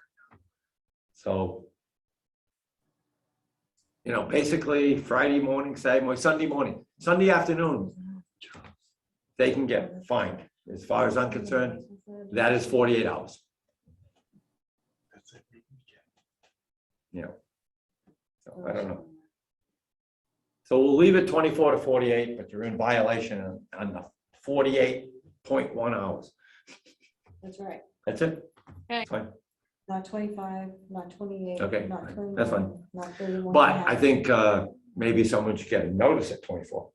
So, basically Friday morning, Saturday morning, Sunday morning, Sunday afternoon, they can get fined. As far as I'm concerned, that is 48 hours. So I don't know. So we'll leave it 24 to 48, but you're in violation on the 48.1 hours. That's right. That's it? Okay. Fine. Not 25, not 28. Okay, not fine. 21, That's fine. Not 31. But I think maybe someone should get a notice at 24.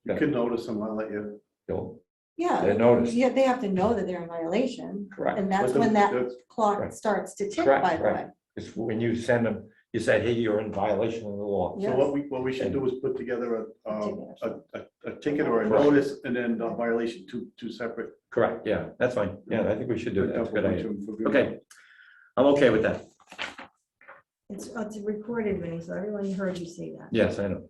You can notice them, I'll let you. You'll- Yeah. they're noticed. Yeah, they have to know that they're in violation. Correct. And that's But when that that's- clock Correct. starts to tick, Correct, by the right. way. It's when you send them, you say, hey, you're in violation of the law. Yeah. So what we should do is put together a ticket or a Correct. notice and then a violation, two separate. Correct, yeah, that's fine. Yeah, I think we should do that. That's a good idea. Okay. Okay, I'm okay with that. It's recorded, Vinny, so everyone heard you say that. Yes, I know.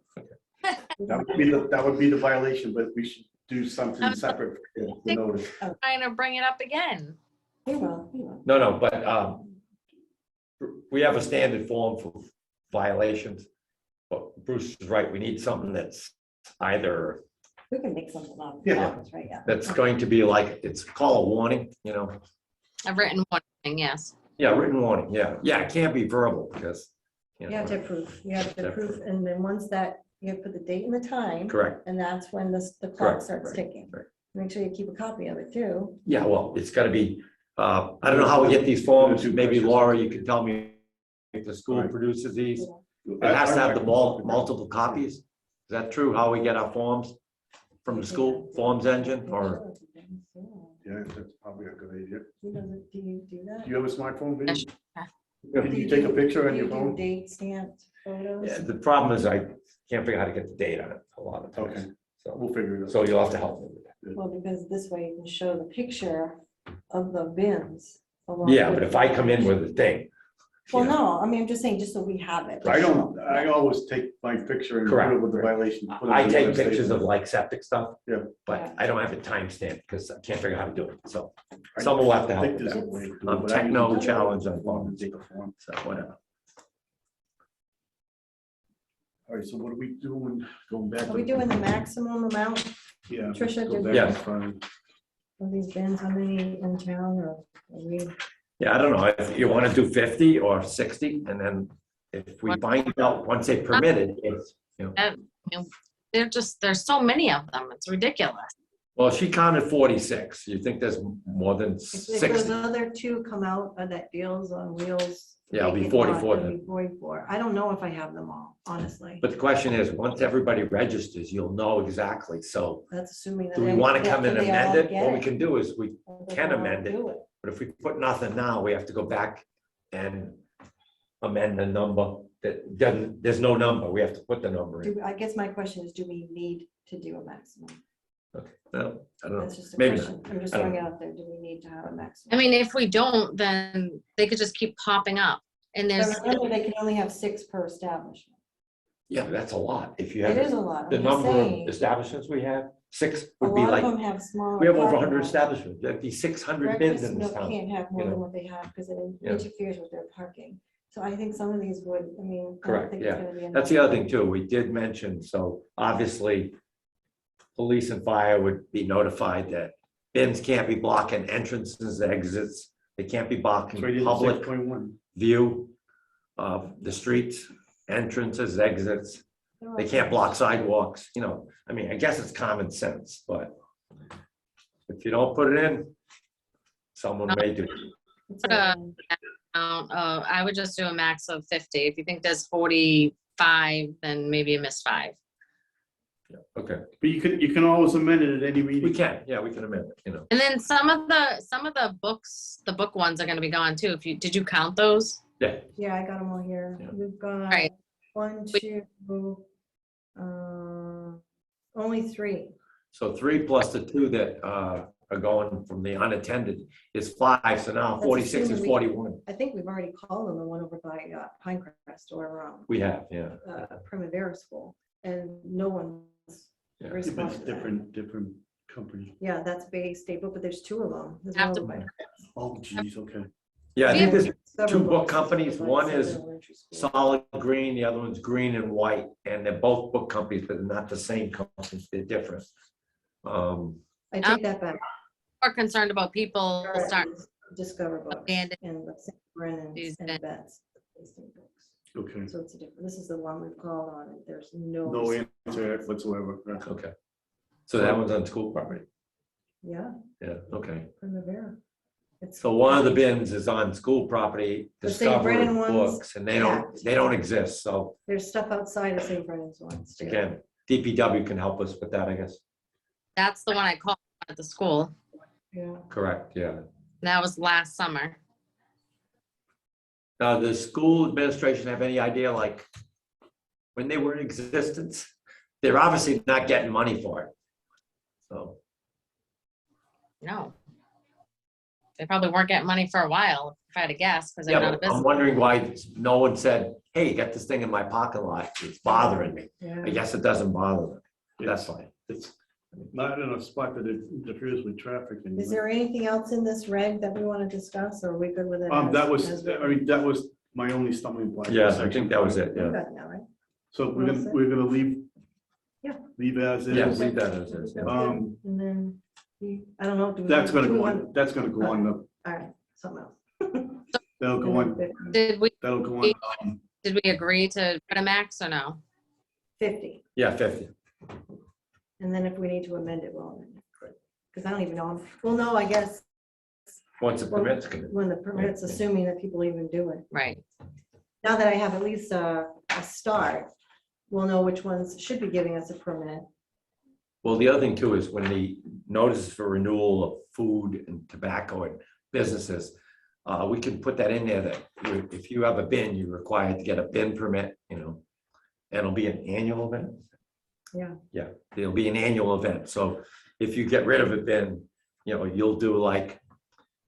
That would be the violation, but we should do something separate for the notice. Trying to bring it up again. He will. No, but we have a standard form for violations. But Bruce is right, we need something that's either, We can make something up. Yeah. Right, yeah. that's going to be like, it's called a warning, I've written one thing, yes. Yeah, written warning, yeah, it can't be verbal because, You have to approve, you have to approve, and then once that, you have to put the date and the time, correct. and that's when the clock Correct, starts right, ticking. right. Make sure you keep a copy of it too. Yeah, well, it's gotta be, I don't know how we get these forms, maybe Laura, you can tell me if the school Right. produces these. It has to have the multiple copies. Is that true, how we get our forms from the school forms engine, or? Yeah, that's probably a good idea. Do you do that? Do you have a smartphone, Vinny? Yeah, Can you take a picture on Do your you do phone? date stamped photos? the problem is I can't figure out how to get the date on it a lot of Okay, times, so, we'll figure it out. so you'll have to help me with that. Well, because this way you can show the picture of the bins. along Yeah, with but if the I come in picture. with a thing. Well, you know, no, I mean, I'm just saying, just so we have it. I always take my picture and put it Correct, with the right. violation. put it I on the take website. pictures of like septic stuff. Yeah. But I don't have it timestamped because I can't figure out how to do it, so I someone will have to help think with there's a that. way to do it, I'm but I techno usually challenged on take form. take a form. So whatever. All right, so what are we doing, going back? Are we doing the maximum amount Yeah. Tricia, go did back we- to fine. of these bins, how many in town, or are we? Yeah, I don't know, if you want to do 50 or 60, and then if we find out, once they permit it, it's, There's so many of them. It's ridiculous. well, she counted 46. You think there's more than If those 60? other two come out of that Deals on Wheels. Yeah, it'll be vacant lot, 44 it'll then. be 44. I don't know if I have them all, honestly. But the question is, once everybody registers, you'll know exactly. So That's assuming that. do we they- want to that come and they amend all it? get What we can do is we or they can all amend it. do it. But if we put nothing now, we have to go back and amend the number that doesn't, there's no number. We have to put the number in. I guess my question is, do we need to do a maximum? Okay, no, I don't know. That's just a Maybe question. I'm just I don't throwing it out there. Do we need to have a maximum? I mean, if we don't, then they could just keep popping up. And But there's, remember, they can only have 6 per establishment. Yeah, but that's a lot. If you It have is a lot. the I'm just number of saying. establishments we have, 6 A would be lot of like, them have smaller. we have over parking 100 lots. establishments. That'd be 600 bins Breakfast in this nook town. can't have more know. than what they have because it Yeah. interferes with their parking. So I think some of these would, I mean. I don't Correct, think it's yeah. gonna be That's the enough. other thing too. We did mention, so obviously, police and fire would be notified that bins can't be blocking entrances, exits. They can't be It's blocking right in public 6.1. view of the streets, entrances, exits. They're They all- can't block sidewalks, I mean, I guess it's common sense, but if you don't put it in, someone may do. It's a- I would just do a max of 50. If you think there's 45, then maybe you missed 5. Okay, But you can always amend it at any we meeting. can, yeah, we can amend it, And then some of the books, the book ones are gonna be gone too. Did you count those? Yeah, Yeah, I got them all here. Yeah. We've got Right. 1, 2, only 3. so 3 plus the 2 that are going from the unattended is 5, so now That's 46 is assuming we- 41. I think we've already called them the one over by Pinecrest or We have, yeah. Primavera School, and no one's Yeah. Yeah, but it's responded. to that. different company. Yeah, that's Bay State, but there's 2 of them. There's Have one to- over by- Oh, geez, okay. Yeah, I think there's several 2 book books companies. over by One Southern is Elementary School. solid green, the other one's green and white, and they're both book companies, but they're not the same companies, they're different. I take that back. More concerned about people start Discover books abandoned and the St. Brennan's these and books. Betts. Bay State books. Okay. So it's a different, this is the one we've called on, and there's no. No answer whatsoever. Okay. So that one's on school property, Yeah, yeah, okay. Primavera. It's- So one of the bins is on school property, The St. Discover Brennan ones, Books, and they don't exist, so There's stuff outside of St. Brennan's ones. too. again, DPW can help us with that, I guess. That's the one I called at the school. Yeah. Correct, yeah. That was last summer. Now, does school administration have any idea, like, when they were in existence? They're obviously not getting money for it. So, No. They probably weren't getting money for a while, if I had to guess, because they're yeah, not a but I'm business. wondering why no one said, hey, get this thing in my parking lot, it's bothering me. Yeah. I guess it doesn't bother them, that's fine. It's Not in a spot that it interferes with traffic. anyway. Is there anything else in this reg that we want to discuss, or are we good with it? That as was, I written? mean, that was my only stumbling block. Yeah, I think that was it, We yeah. got it now, right? So Well said. we're gonna leave. Yeah. Leave as is. Yeah, leave that as is, yeah. Um, And then, I don't know. do we That's want- gonna do we go want- on, that's gonna go on the, All right, something else. that'll go on, Did we, that'll go on. did we agree to put a max or no? 50, Yeah, 50. and then if we need to amend it, we'll amend it. Because I don't even know, well, no, I guess, Once the permits come in. when the permits, assuming that people even do it. Right. Now that I have at least a start, we'll know which ones should be giving us a permit. Well, the other thing too is when the notices for renewal of food and tobacco and businesses, we can put that in there that if you have a bin, you're required to get a bin permit, and it'll be an annual event. Yeah. Yeah, it'll be an annual event. So if you get rid of a bin, you'll do like,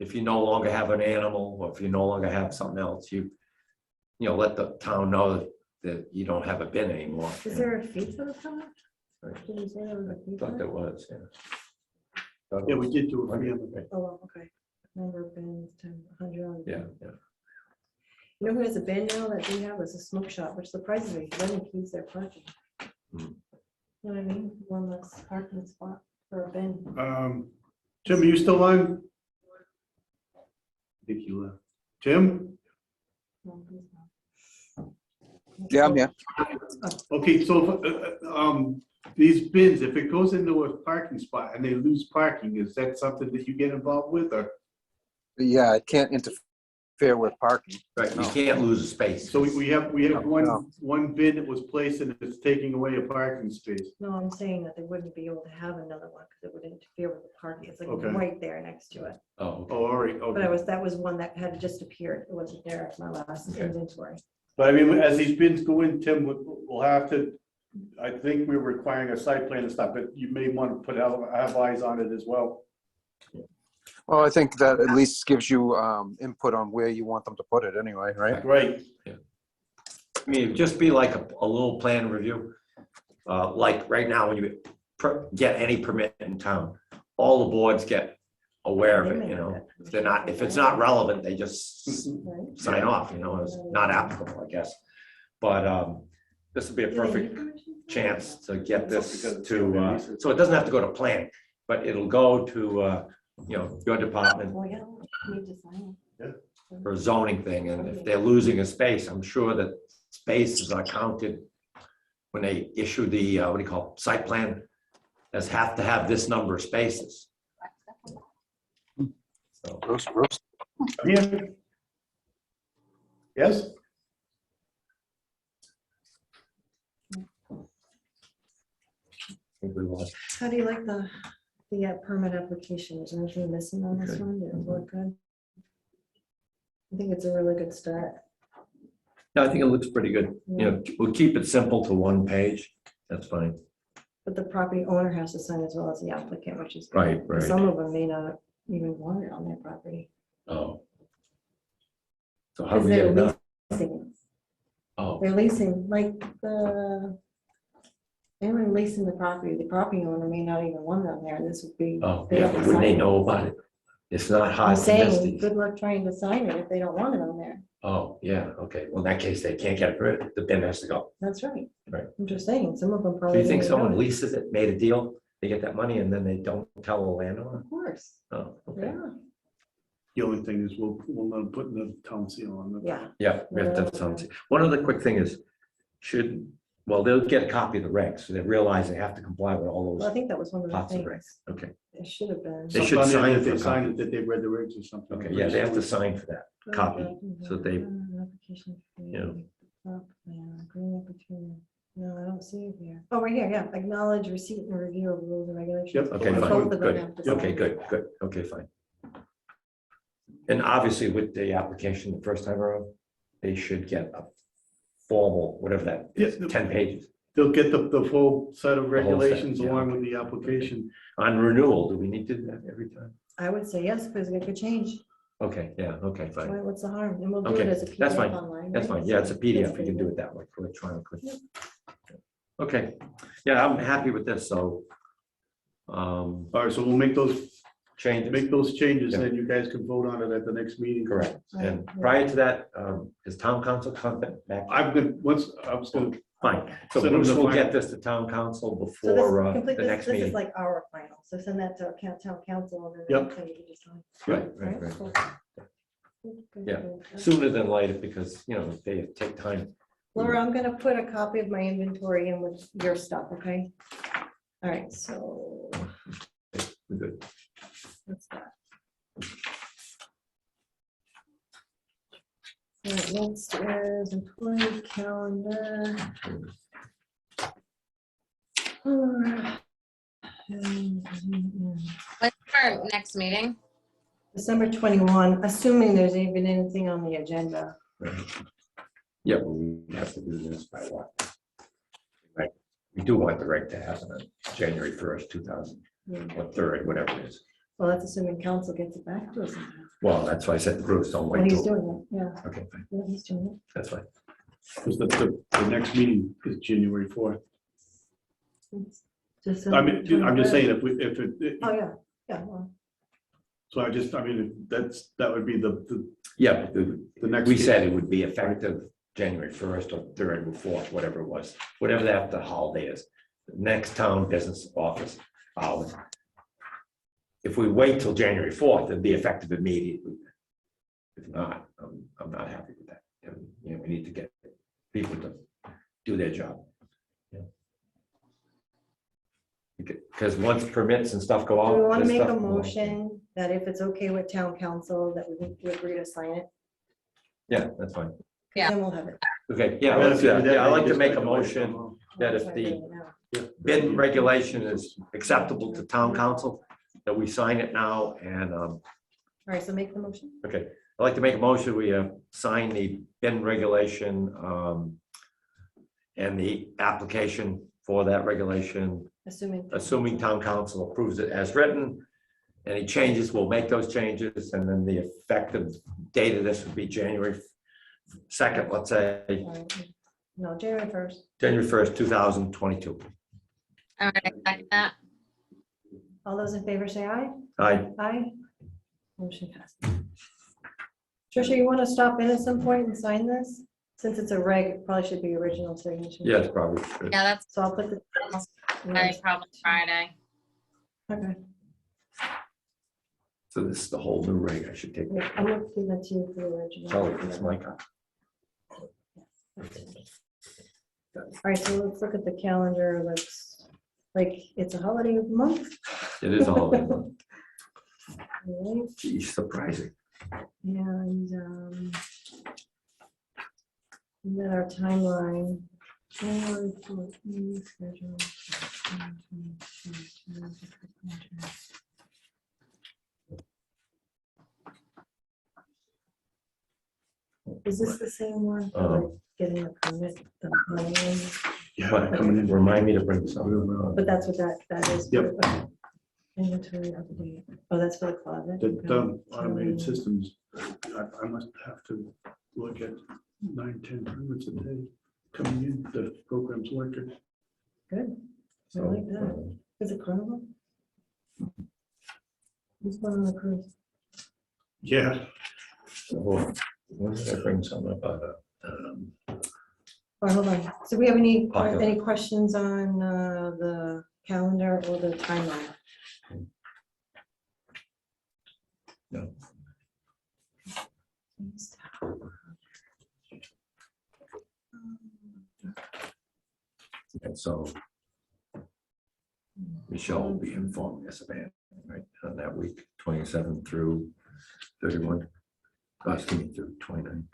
if you no longer have an animal or if you no longer have something else, you let the town know that you don't have a bin anymore. Is there a fee for the permit? Right. Did you say there was a fee I thought for there it? was, yeah. Yeah, we did do it. for the other- Oh, well, okay. Number of bins, 100. Yeah, yeah. You know who has a bin now that we have is a smoke shop, which surprises me, because then keeps their parking. Hmm. You know what I mean? One less parking spot for a bin. Jim, are you still on? I think you left. Jim? No, he's not. Yeah, I'm here. Okay, so, these bins, if it goes into a parking spot and they lose parking, is that something that you get involved with, or? Yeah, it can't interfere with parking. Right, you can't lose a space. So we have No. one bin that was placed and it's taking away a parking space. No, I'm saying that they wouldn't be able to have another one because it would interfere with the parking. It's like Okay. right there next to it. Oh, okay. Oh, all right, But okay. that was one that had just appeared. It wasn't there at my last Okay. inventory. But I mean, as these bins go in, Tim, we'll have to, I think we're requiring a site plan and stuff, but you may want to have eyes on it as well. Well, I think that at least gives you input on where you want them to put it anyway, right? Right. I mean, it'd just be like a little plan review. Like right now, when you get any permit in town, all the boards get aware of it, If it's not relevant, they just Right? sign off, it's not applicable, I guess. But this would be a perfect chance to get this to, so it doesn't have to go to planning, but it'll go to, your department Well, yeah, need to sign for a zoning thing. And if they're losing a space, I'm sure that spaces are counted when they issue the, what do you call it, site plan, as have to have this number of spaces. So, Bruce? Here. Yes? I think we lost. How do you like the permit application? Is there anything missing on this Okay. one? Did it look good? I think it's a really good start. No, I think it looks pretty good. We'll keep it simple to one page. That's fine. But the property owner has to sign as well as the applicant, which is. good. Right, right. Some of them may not even want it on their property. Oh. So how do Because we get they're it done? leasing. Oh, They're leasing, anyone leasing the property owner may not even want it on there, and this would be. oh, they yeah, have to but wouldn't they sign it. know about it? It's not I'm hard to miss saying, these. good luck trying to sign it if they don't want it on there. Oh, yeah, okay. Well, in that case, they can't get rid of it. The bin has to go. That's right. Right. I'm just saying, some of them So probably. you think didn't know someone it. leases it, made a deal, they get that money and then they don't tell the landowner? Of course, Oh, okay. yeah, The only thing is we'll not put the town seal on it. yeah. Yeah, we have to have something. One other quick thing is, they'll get a copy of the regs, so they realize they have to comply with all Well, I those think that was one of the parts of things. regs. Okay, It should have been. They should Something on sign there for that a they signed copy. it, that they read the regs or something. okay, yeah, they have to sign for that. copy, so they- Application fee, Yeah. plot plan, agreement between, no, I don't see it here. Oh, right here, yeah, acknowledge receipt and review of rules and regulations. Yep, Okay, Both fine, Both of them good. have to Okay, sign. good, okay, fine. And obviously with the application the first time around, they should get a formal, whatever that is, Yeah. 10 pages. They'll get the full set of whole set, regulations yeah. along with the application. On renewal, do we need to do that every time? I would say yes, because it could change. Okay, yeah, okay, fine. Why, what's the harm? And we'll do Okay, it as a that's PDF fine. online. That's right? fine. Yeah, it's a So PDF. that's You pretty can do good. it that way, electronically. Yep. Okay, yeah, I'm happy with this, so All right, so we'll make those changes, Yeah. and you guys can vote on it at the next meeting. Correct. And prior to that, is town council coming back? I was gonna, Fine. So Send them Bruce the will final- get this to town council So this, before complete, the next this is meeting. like our final, so send that to town council and then. Yep. the next thing you can just sign. Right. Cool. Good, Yeah. good. Sooner than later, because, you know, they take time. Laura, I'm gonna put a copy of my inventory in with your stuff, okay? All right, so We're good. what's that? All right, next is employee calendar. When's our next meeting? December 21, assuming there's even anything on the agenda. Right. Yeah, well, we have to do this by what? Right. We do want the right to happen on January 1st, 2000, or 3rd, whatever it is. Well, that's assuming council gets it back to us. Well, that's why I said Bruce, don't Well, wait he's till. doing it, yeah. Okay, fine. Yeah, he's doing That's fine. because the next meeting is January 4th. it. I'm just saying, if it, Oh, yeah, yeah, well, so that would be the Yeah, next. we said it would be effective January 1st or 3rd or 4th, whatever it was, whatever that the holiday is. The next town business office hours. If we wait till January 4th, it'd be effective immediately. If not, I'm not happy with that. And, you know, we need to get people to do their job. Because once permits and stuff go out. do we want to this make a stuff will- motion that if it's okay with town council, that we agree to sign it? Yeah, that's fine. Yeah. Then we'll have it. Okay, yeah, I'd like to make a motion that if the bid regulation is acceptable to town council, that we sign it now. And, All right, so make the motion. okay, I'd like to make a motion, we sign the bin regulation and the application for that regulation, assuming town council approves it as written. Any changes, we'll make those changes, and then the effective date of this would be January 2nd, let's say, All right. No, January 1st. January 1st, 2022. All right, second that. All those in favor say aye. Aye. Aye. Motion passed. Tricia, you want to stop in at some point and sign this? Since it's a reg, it probably should be original signature. Yes, probably. should. Yeah, that's So I'll put the. probably Friday. Okay, So this is the whole new reg, I should take. yeah, I'm gonna give that to you for the original. Oh, it's my copy. All right, so let's look at the calendar. Looks like it's a holiday month. It is a holiday month. All right, Geez, surprising. and then our timeline. January 14th, schedule. Is this the same one? for, like, getting a permit? the planning? Yeah, But coming in. remind me to bring some. But that's what that is. Yep. Okay. Inventory update. Oh, that's for the closet. The Okay. automated systems, I must have to look at 9-10 permits a day coming in, the program's working. Good. I like that. Is it Carnival? Who's going on the cruise? Yeah. So, when did I bring some about? Oh, hold on. So we have any Pocket. questions on the calendar or the timeline? No. And so Michelle will be informing us about it, right, on that week, 27 through 31. Excuse me, through 29.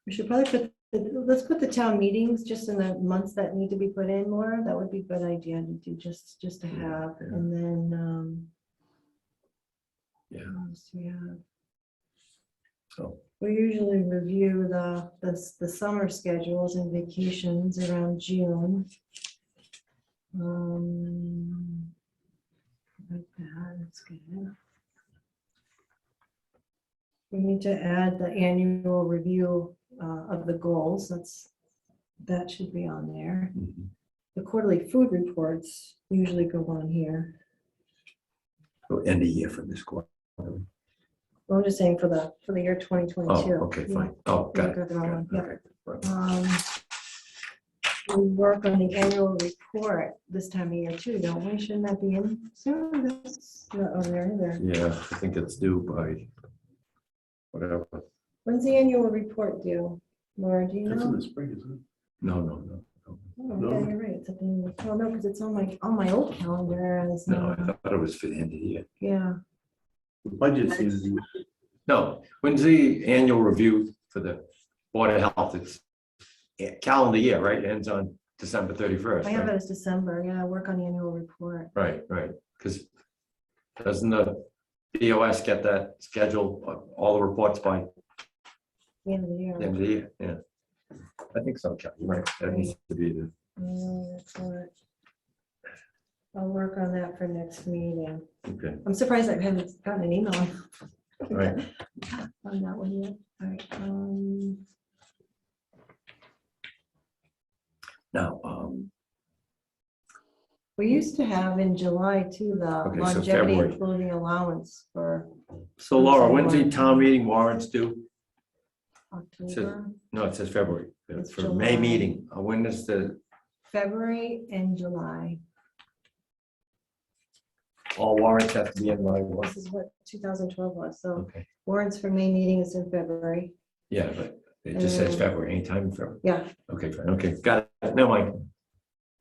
We should probably let's put the town meetings just in the months that need to be put in more. That would be a good idea to do, just to have, Yeah. and then, Yeah. what else do we have? So, We usually review the summer schedules and vacations around June. Like that, that's good. We need to add the annual review of the goals. That should be on there. mhm. The quarterly food reports usually go on here. End of year for this quarter. Well, I'm just saying for the year 2022. Oh, okay, fine. Oh, got it. Got the wrong one, yeah. Okay, right. We work on the annual report this time of year too, don't we? Shouldn't that be in soon? That's not on there either. Yeah, I think it's due by whatever. When's the annual report due? Laura, do you That's in know? the spring, isn't it? No. Oh, No. yeah, you're right. It's at the end of, oh, no, because it's on my old calendar and it's No, I not. thought it was for the end of the year. Yeah, The budget season, No, when's the annual review for the Board of Health? It's calendar year, right? Ends on December 31st, I have it right? as December. Yeah, I work on the annual report. Right, because doesn't the BOS get that schedule, all the reports by The end of the year. the end of the year? Yeah. I think so, Chuck. You're right. That needs to be the, Annual report. I'll work on that for next meeting. okay, I'm surprised I haven't gotten an email right. on that one yet. All right. Now, We used to have in July too, the Okay, so longevity February. and clothing allowance for so Laura, when's the town meeting warrants due? October, No, it says February. It's For May July. meeting, when is the, February and July. all warrants have to be in by what? This is what 2012 was. So Okay, warrants for May meeting is in February. yeah, but it just says February, anytime in February. Yeah, Okay, fine, okay, got it. No, Mike.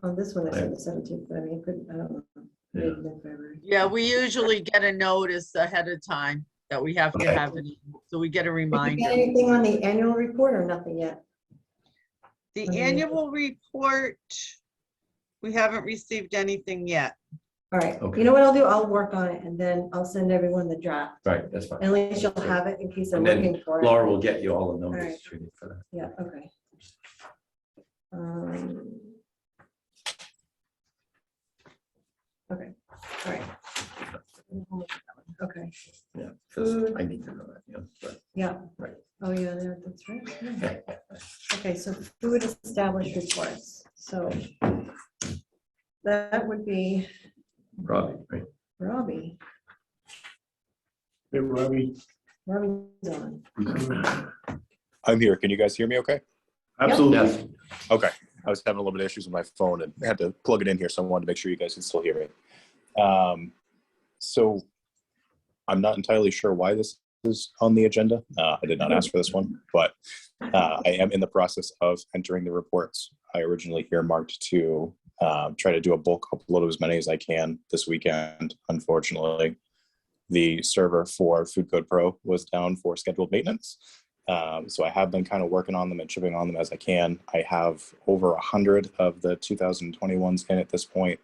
on this one, I said the 17th, but I mean, it couldn't, I don't know. Maybe Yeah. in February. Yeah, we usually get a notice ahead of time that we have to Okay. have it, so we get a Did you get reminder. anything on the annual report or nothing yet? The Okay. annual report, we haven't received anything yet. All right, Okay. you know what I'll do? I'll work on it and then I'll send everyone the draft. Right, that's fine. At least you'll have it in case I'm And then looking for it. Laura will get you all the numbers Alright. you need for that. Yeah, okay. Okay, all right. Okay, Yeah, 'cause Food. I need to know that, yeah. but- yeah. Right. Oh, yeah, that's right. Yeah. Okay, so food established reports. So that would be Robbie, right? Robbie. hey, Robbie, Robbie's on. I'm here. Can you guys hear me okay? absolutely. Yes. Okay. I was having a little bit of issues with my phone and had to plug it in here, so I wanted to make sure you guys can still hear me. So I'm not entirely sure why this is on the agenda. I did not ask for this one, but I am in the process of entering the reports. I originally earmarked to try to do a bulk upload of as many as I can this weekend. Unfortunately, the server for Food Code Pro was down for scheduled maintenance. So I have been kind of working on them and chipping on them as I can. I have over 100 of the 2021s in at this point.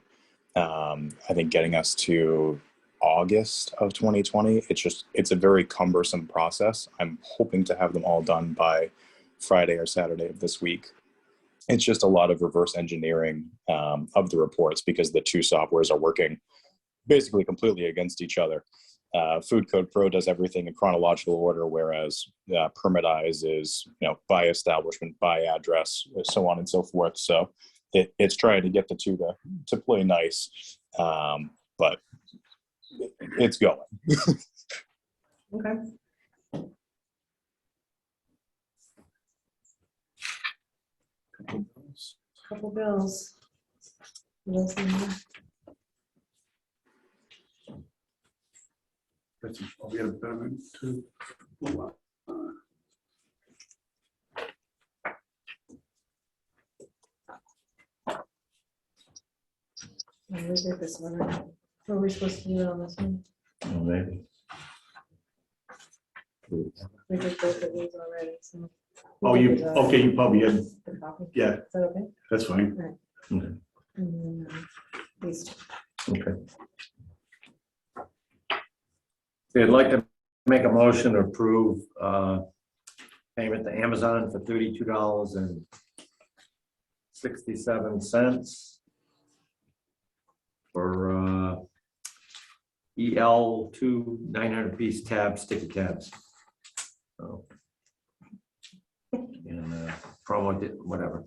I think getting us to August of 2020, it's a very cumbersome process. I'm hoping to have them all done by Friday or Saturday of this week. It's just a lot of reverse engineering of the reports because the two softwares are working basically completely against each other. Food Code Pro does everything in chronological order, whereas Permitize is, by establishment, by address, so on and so forth. So it's trying to get the two to play nice, but it's going. Okay. Couple bills. Bills in there. We had a betterment too. Oh, we did this one, right? Were we supposed to do it on this one? Well, maybe. We did both of these already, so. Oh, you, okay, you probably had, The copy. yeah, Is that okay? that's fine. Okay. And then, these two. Okay. I'd like to make a motion to approve payment to Amazon for $32.67 for EL2 900-piece tabs, sticky tabs. So, and promo, whatever,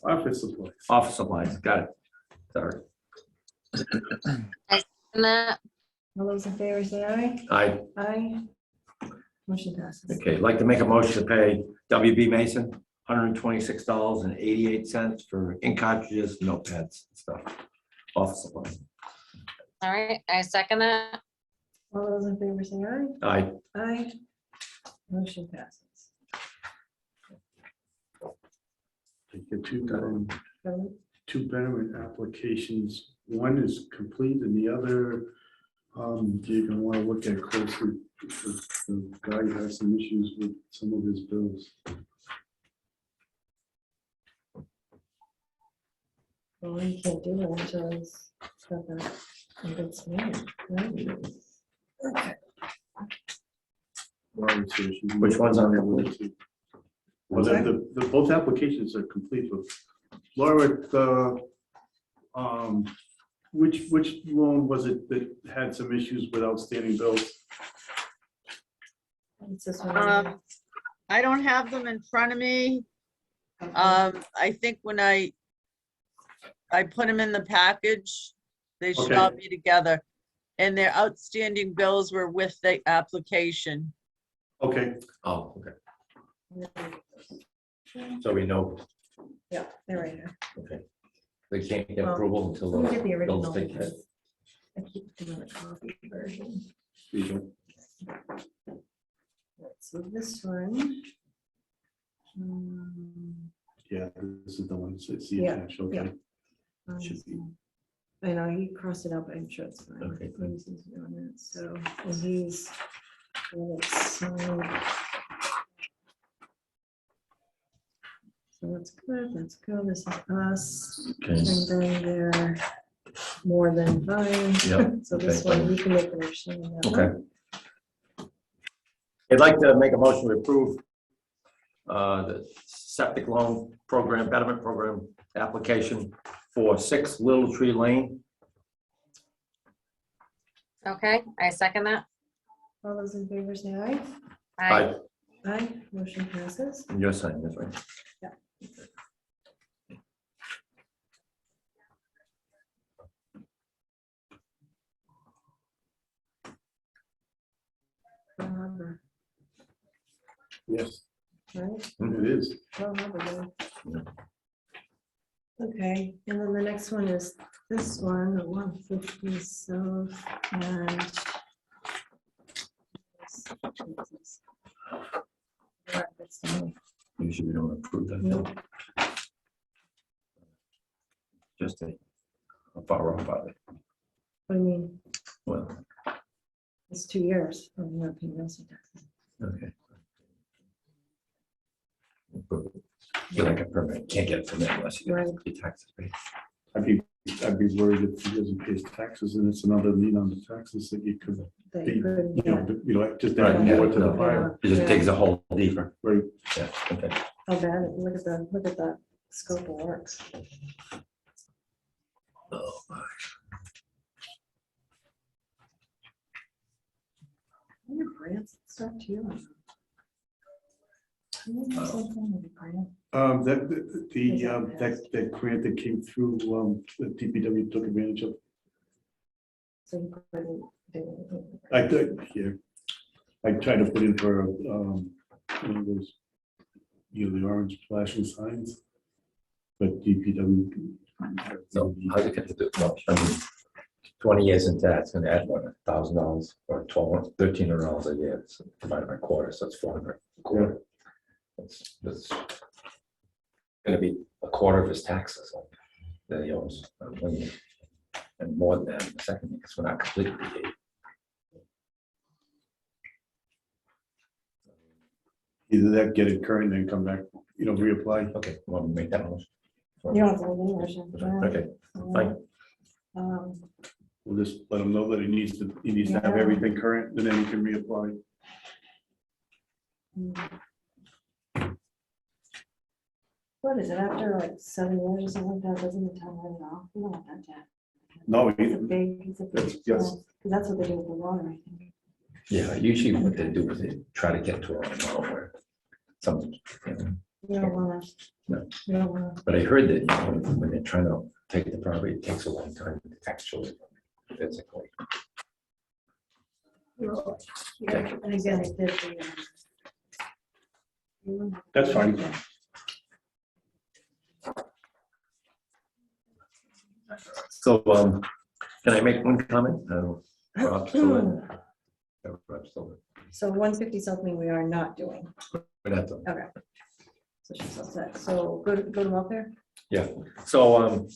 Office supplies. office supplies, got it. Sorry. that. All those in favor say aye. I, Aye. Motion passes. okay, I'd like to make a motion to pay WB Mason $126.88 for ink cartridges, notepads, and stuff. Office supplies. All right, I second that. All those in favor say aye. I, Aye. Motion passes. Take the two, Kevin? two betterment applications. One is complete and the other, you're gonna wanna look at closely. The guy has some issues with some of his bills. Well, you can't do it until it's got a good smell, right? Okay. Laura's here. Which one's on there? Well, the both applications are complete, but Laura, which loan was it that had some issues with outstanding bills? It's this one. I don't have them in front of me. I think when I put them in the package, they should all be together. And their outstanding bills were with the application. Okay, oh, okay, so we know, Yeah, they're right here. okay. They can't get Well, approval until Let me get the the original. bills take care. I keep doing a copy version. these are- So this one. yeah, this is the one, it's the Yeah, attached, okay. Should be. I know, he crossed it out, but I'm sure it's fine. Okay, good. He's doing it. So, and he's. when it's signed. So that's good, let's go, this is us, Okay, and then they're more than fine. Yep, So this okay. one, you can make the motion. on that okay. one. I'd like to make a motion to approve the septic loan program, betterment program application for 6 Little Tree Lane. Okay, I second that. All those in favor say aye. Aye. Aye, motion passes. And you're signing this, right? Pearl Harbor, Yes, right? it is. Pearl Harbor, yeah. Yeah. Okay, and then the next one is this one, the 150 south and. Usually we don't approve that. No. Just a far off of it. What do you mean? Well, It's 2 years of not paying real estate taxes. okay. You're like a permit, can't get a permit unless you Right. pay taxes. Right? I'd be worried if he doesn't pay his taxes and it's another lien on the taxes that you could, They Be- couldn't you know, get. just Right, add yeah, more to the no. file. It just Yeah. digs a hole deeper. Right, Yeah, okay. How bad, look at that scope of works. Oh, my. Your grants and stuff too. that grant that came through, the DPW took advantage of. So you couldn't do anything. I did, yeah. I tried to put in for, one of those, the orange flashing signs. But DPW. So how you get to do, well, I mean, 20 years into that, it's gonna add what, $1,000 or $1,300 a year, so divided by quarter, so it's 400 a quarter. That's gonna be a quarter of his taxes that he owes, and more than that in the second year, because we're not completely paid. Either that, get it current, then come back, reapply. Okay, want to make that motion? You don't have to leave English. Okay, fine. We'll just let him know that he needs to have Yeah. everything current, and then he can reapply. What is it, after like 7 years or something like that, doesn't the town write it off? We don't want that to. No, It's a big, it's a big. That's- yes. That's what they do with the water, I think. Yeah, usually what they do is they try to get to a model where some, You don't wanna. No. You don't wanna. but I heard that when they're trying to take the property, it takes a long time to actually physically Yeah, and again, it did the. That's fine. So, can I make one comment? Rob's still in. Yeah, Rob's still in. So 150 South Main we are not doing. We're not done. Okay. So she's all set. So go to welfare. Yeah, so,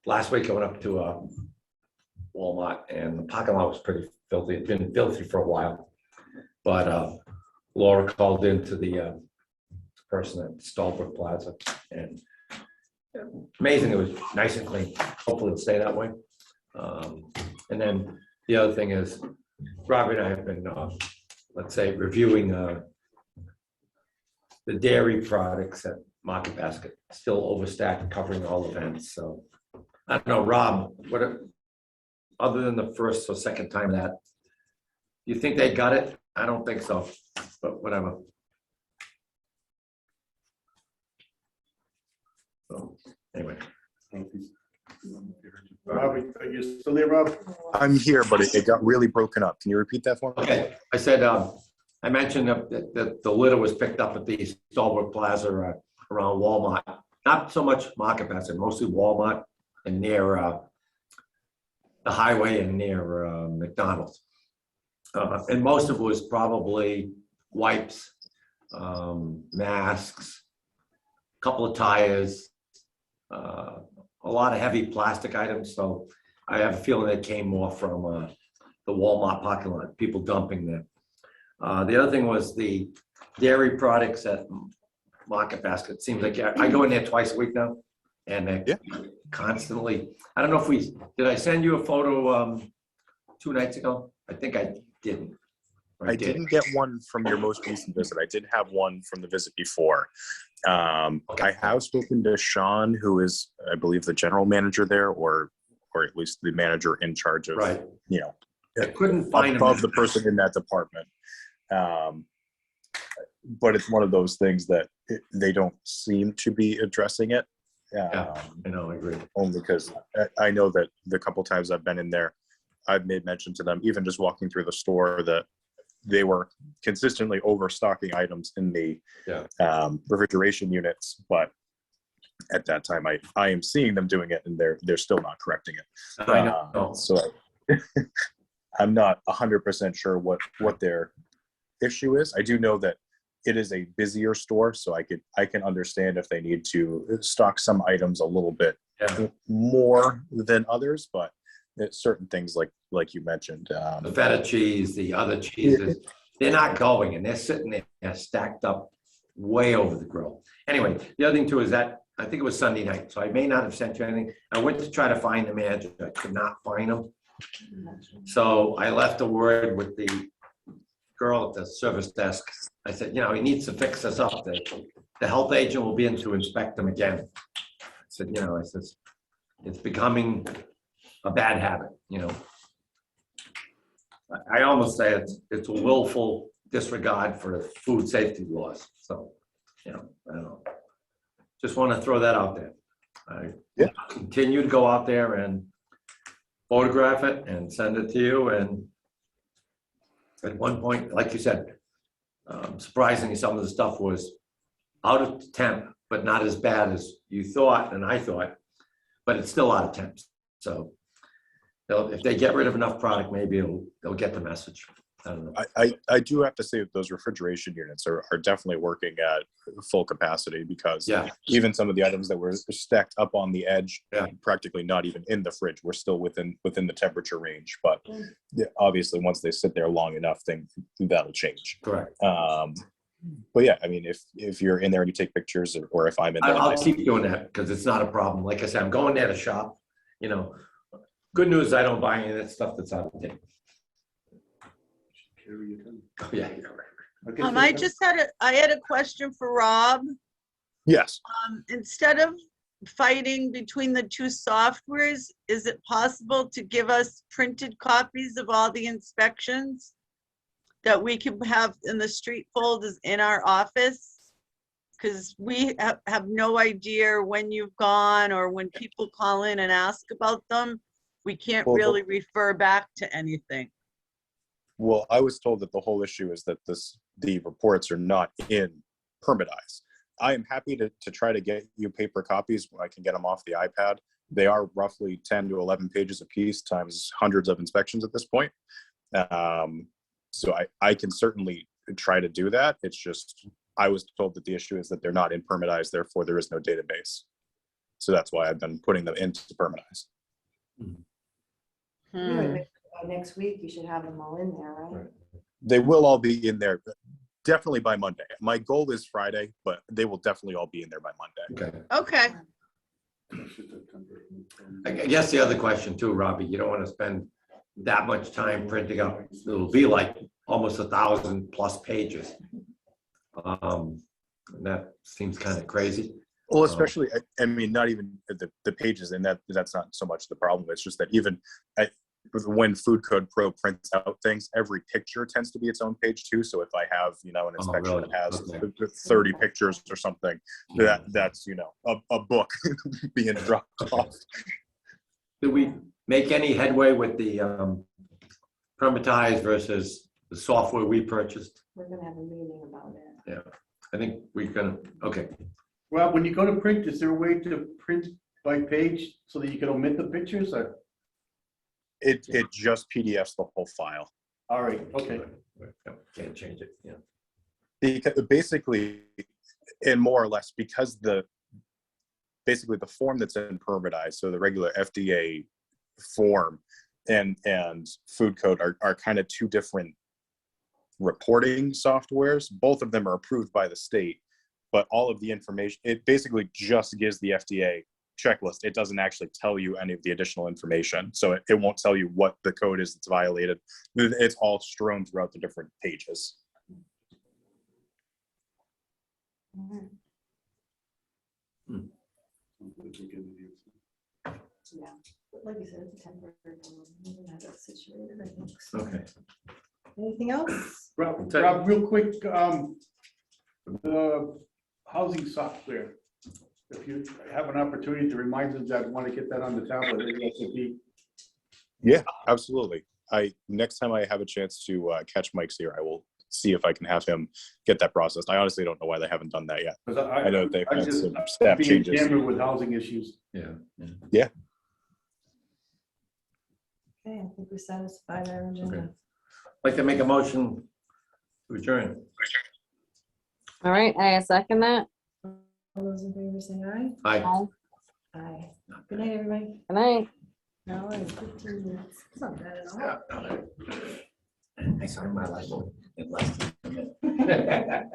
last week I went up to, Walmart and the parking lot was pretty filthy. It's been filthy for a while. But, Laura called into the, person at Stallbrook Plaza and amazing, it was nice and clean. Hopefully it'll stay that way. And then the other thing is, Robbie and I have been, let's say, reviewing, the dairy products at Market Basket, still overstacked, covering all events, so. I don't know, Rob, other than the first or second time that, you think they got it? I don't think so, but whatever. So, anyway. Rob, are you still there, Rob? I'm here, but it got really broken up. Can you repeat that for me? Okay, I said, I mentioned that the litter was picked up at the Stallbrook Plaza around Walmart. Not so much Market Basket, mostly Walmart and near the highway and near McDonald's. And most of it was probably wipes, masks, a couple of tires, a lot of heavy plastic items. So I have a feeling it came more from the Walmart parking lot, people dumping there. The other thing was the dairy products at Market Basket. Seems like I go in there twice a week now, and they constantly. I don't know if did I send you a photo 2 nights ago? I think I didn't. I didn't get one from your most recent visit. I did have one from the visit before. I have spoken to Sean, who is, I believe, the general manager there, or at least the manager in charge of, Right. you know, I couldn't find above him. the person in that department. But it's one of those things that they don't seem to be addressing it. Yeah, I know, I agree. Only because I know that the couple times I've been in there, I've made mention to them, even just walking through the store, that they were consistently overstocking items in the refrigeration units. But at that time, I am seeing them doing it, and they're still not correcting it. I know. So I'm not 100% sure what their issue is. I do know that it is a busier store, so I can understand if they need to stock some items a little bit more than others, but it's certain things like you mentioned. The feta cheese, the other cheeses, they're not going, and they're sitting there stacked up way over the grill. Anyway, the other thing too is that I think it was Sunday night, so I may not have sent you anything. I went to try to find the manager. I could not find him. So I left a word with the girl at the service desk. I said, he needs to fix this up. The health agent will be in to inspect them again. I said, it's becoming a bad habit, I almost say it's a willful disregard for food safety laws. So, I don't know. Just want to throw that out there. I continue to go out there and photograph it and send it to you. And at one point, like you said, surprisingly, some of the stuff was out of temp, but not as bad as you thought and I thought, but it's still out of temp. So if they get rid of enough product, maybe they'll get the message. I don't know. I do have to say that those refrigeration units are definitely working at full capacity, because even some of the items that were stacked up on the edge, practically not even in the fridge, we're still within the temperature range. But obviously, once they sit there long enough, that'll change. Correct. But yeah, I mean, if you're in there and you take pictures, or if I'm in there, I'll keep doing that because it's not a problem. Like I said, I'm going there to shop. Good news, I don't buy any of that stuff that's out of date. Oh, yeah. Okay, I had a question for Rob. yes. Instead of fighting between the two softwares, is it possible to give us printed copies of all the inspections that we can have in the street folders in our office? Because we have no idea when you've gone or when people call in and ask about them. we can't Well, really refer back to anything. Well, I was told that the whole issue is that the reports are not in permitized. I am happy to try to get you paper copies when I can get them off the iPad. They are roughly 10 to 11 pages a piece times hundreds of inspections at this point. So I can certainly try to do that. It's just, I was told that the issue is that they're not in permitized, therefore there is no database. So that's why I've been putting them into permitized. Hmm. By next week, you should have them all in there, right? They will all be in there definitely by Monday. My goal is Friday, but they will definitely all be in there by Monday. Okay. Okay, I guess the other question too, Robbie, you don't want to spend that much time printing up. It'll be like almost 1,000+ pages. That seems kind of crazy. Well, especially, I mean, not even the pages, and that's not so much the problem. It's just that even when Food Code Pro prints out things, every picture tends to be its own page too. So if I have, an inspection really? that has Okay. 30 pictures or something, that's, a book being dropped off. Did we make any headway with the permitized versus the software we purchased? We're gonna have a meeting about it. Yeah, I think we're gonna, okay. Rob, when you go to print, is there a way to print by page so that you can omit the pictures or? It just PDFs the whole file. All right, okay. Can't change it, yeah. Basically, and more or less, because basically the form that's in permitized, so the regular FDA form and Food Code are kind of two different reporting softwares. Both of them are approved by the state, but all of the information, it basically just gives the FDA checklist. It doesn't actually tell you any of the additional information. So it won't tell you what the code is that's violated. It's all strewn throughout the different pages. Yeah, but like you said, it's a temporary problem. We're gonna have that situated, I think. So. Okay. Anything else? Rob, real quick, the housing software, if you have an opportunity to remind us that want to get that on the tablet, ASAP. Yeah, absolutely. Next time I have a chance to catch Mike's here, I will see if I can have him get that processed. I honestly don't know why they haven't done that yet. I know they've had some staff being changes. enamored with housing issues. Yeah. Okay, I think we satisfied our agenda. Okay. I'd like to make a motion to adjourn. All right, I second that. All those in favor say aye. Aye. Aye. Aye. Good night, everybody. Good night. Now, 15 minutes. It's not bad at all. Yeah. I signed my life in less than a minute.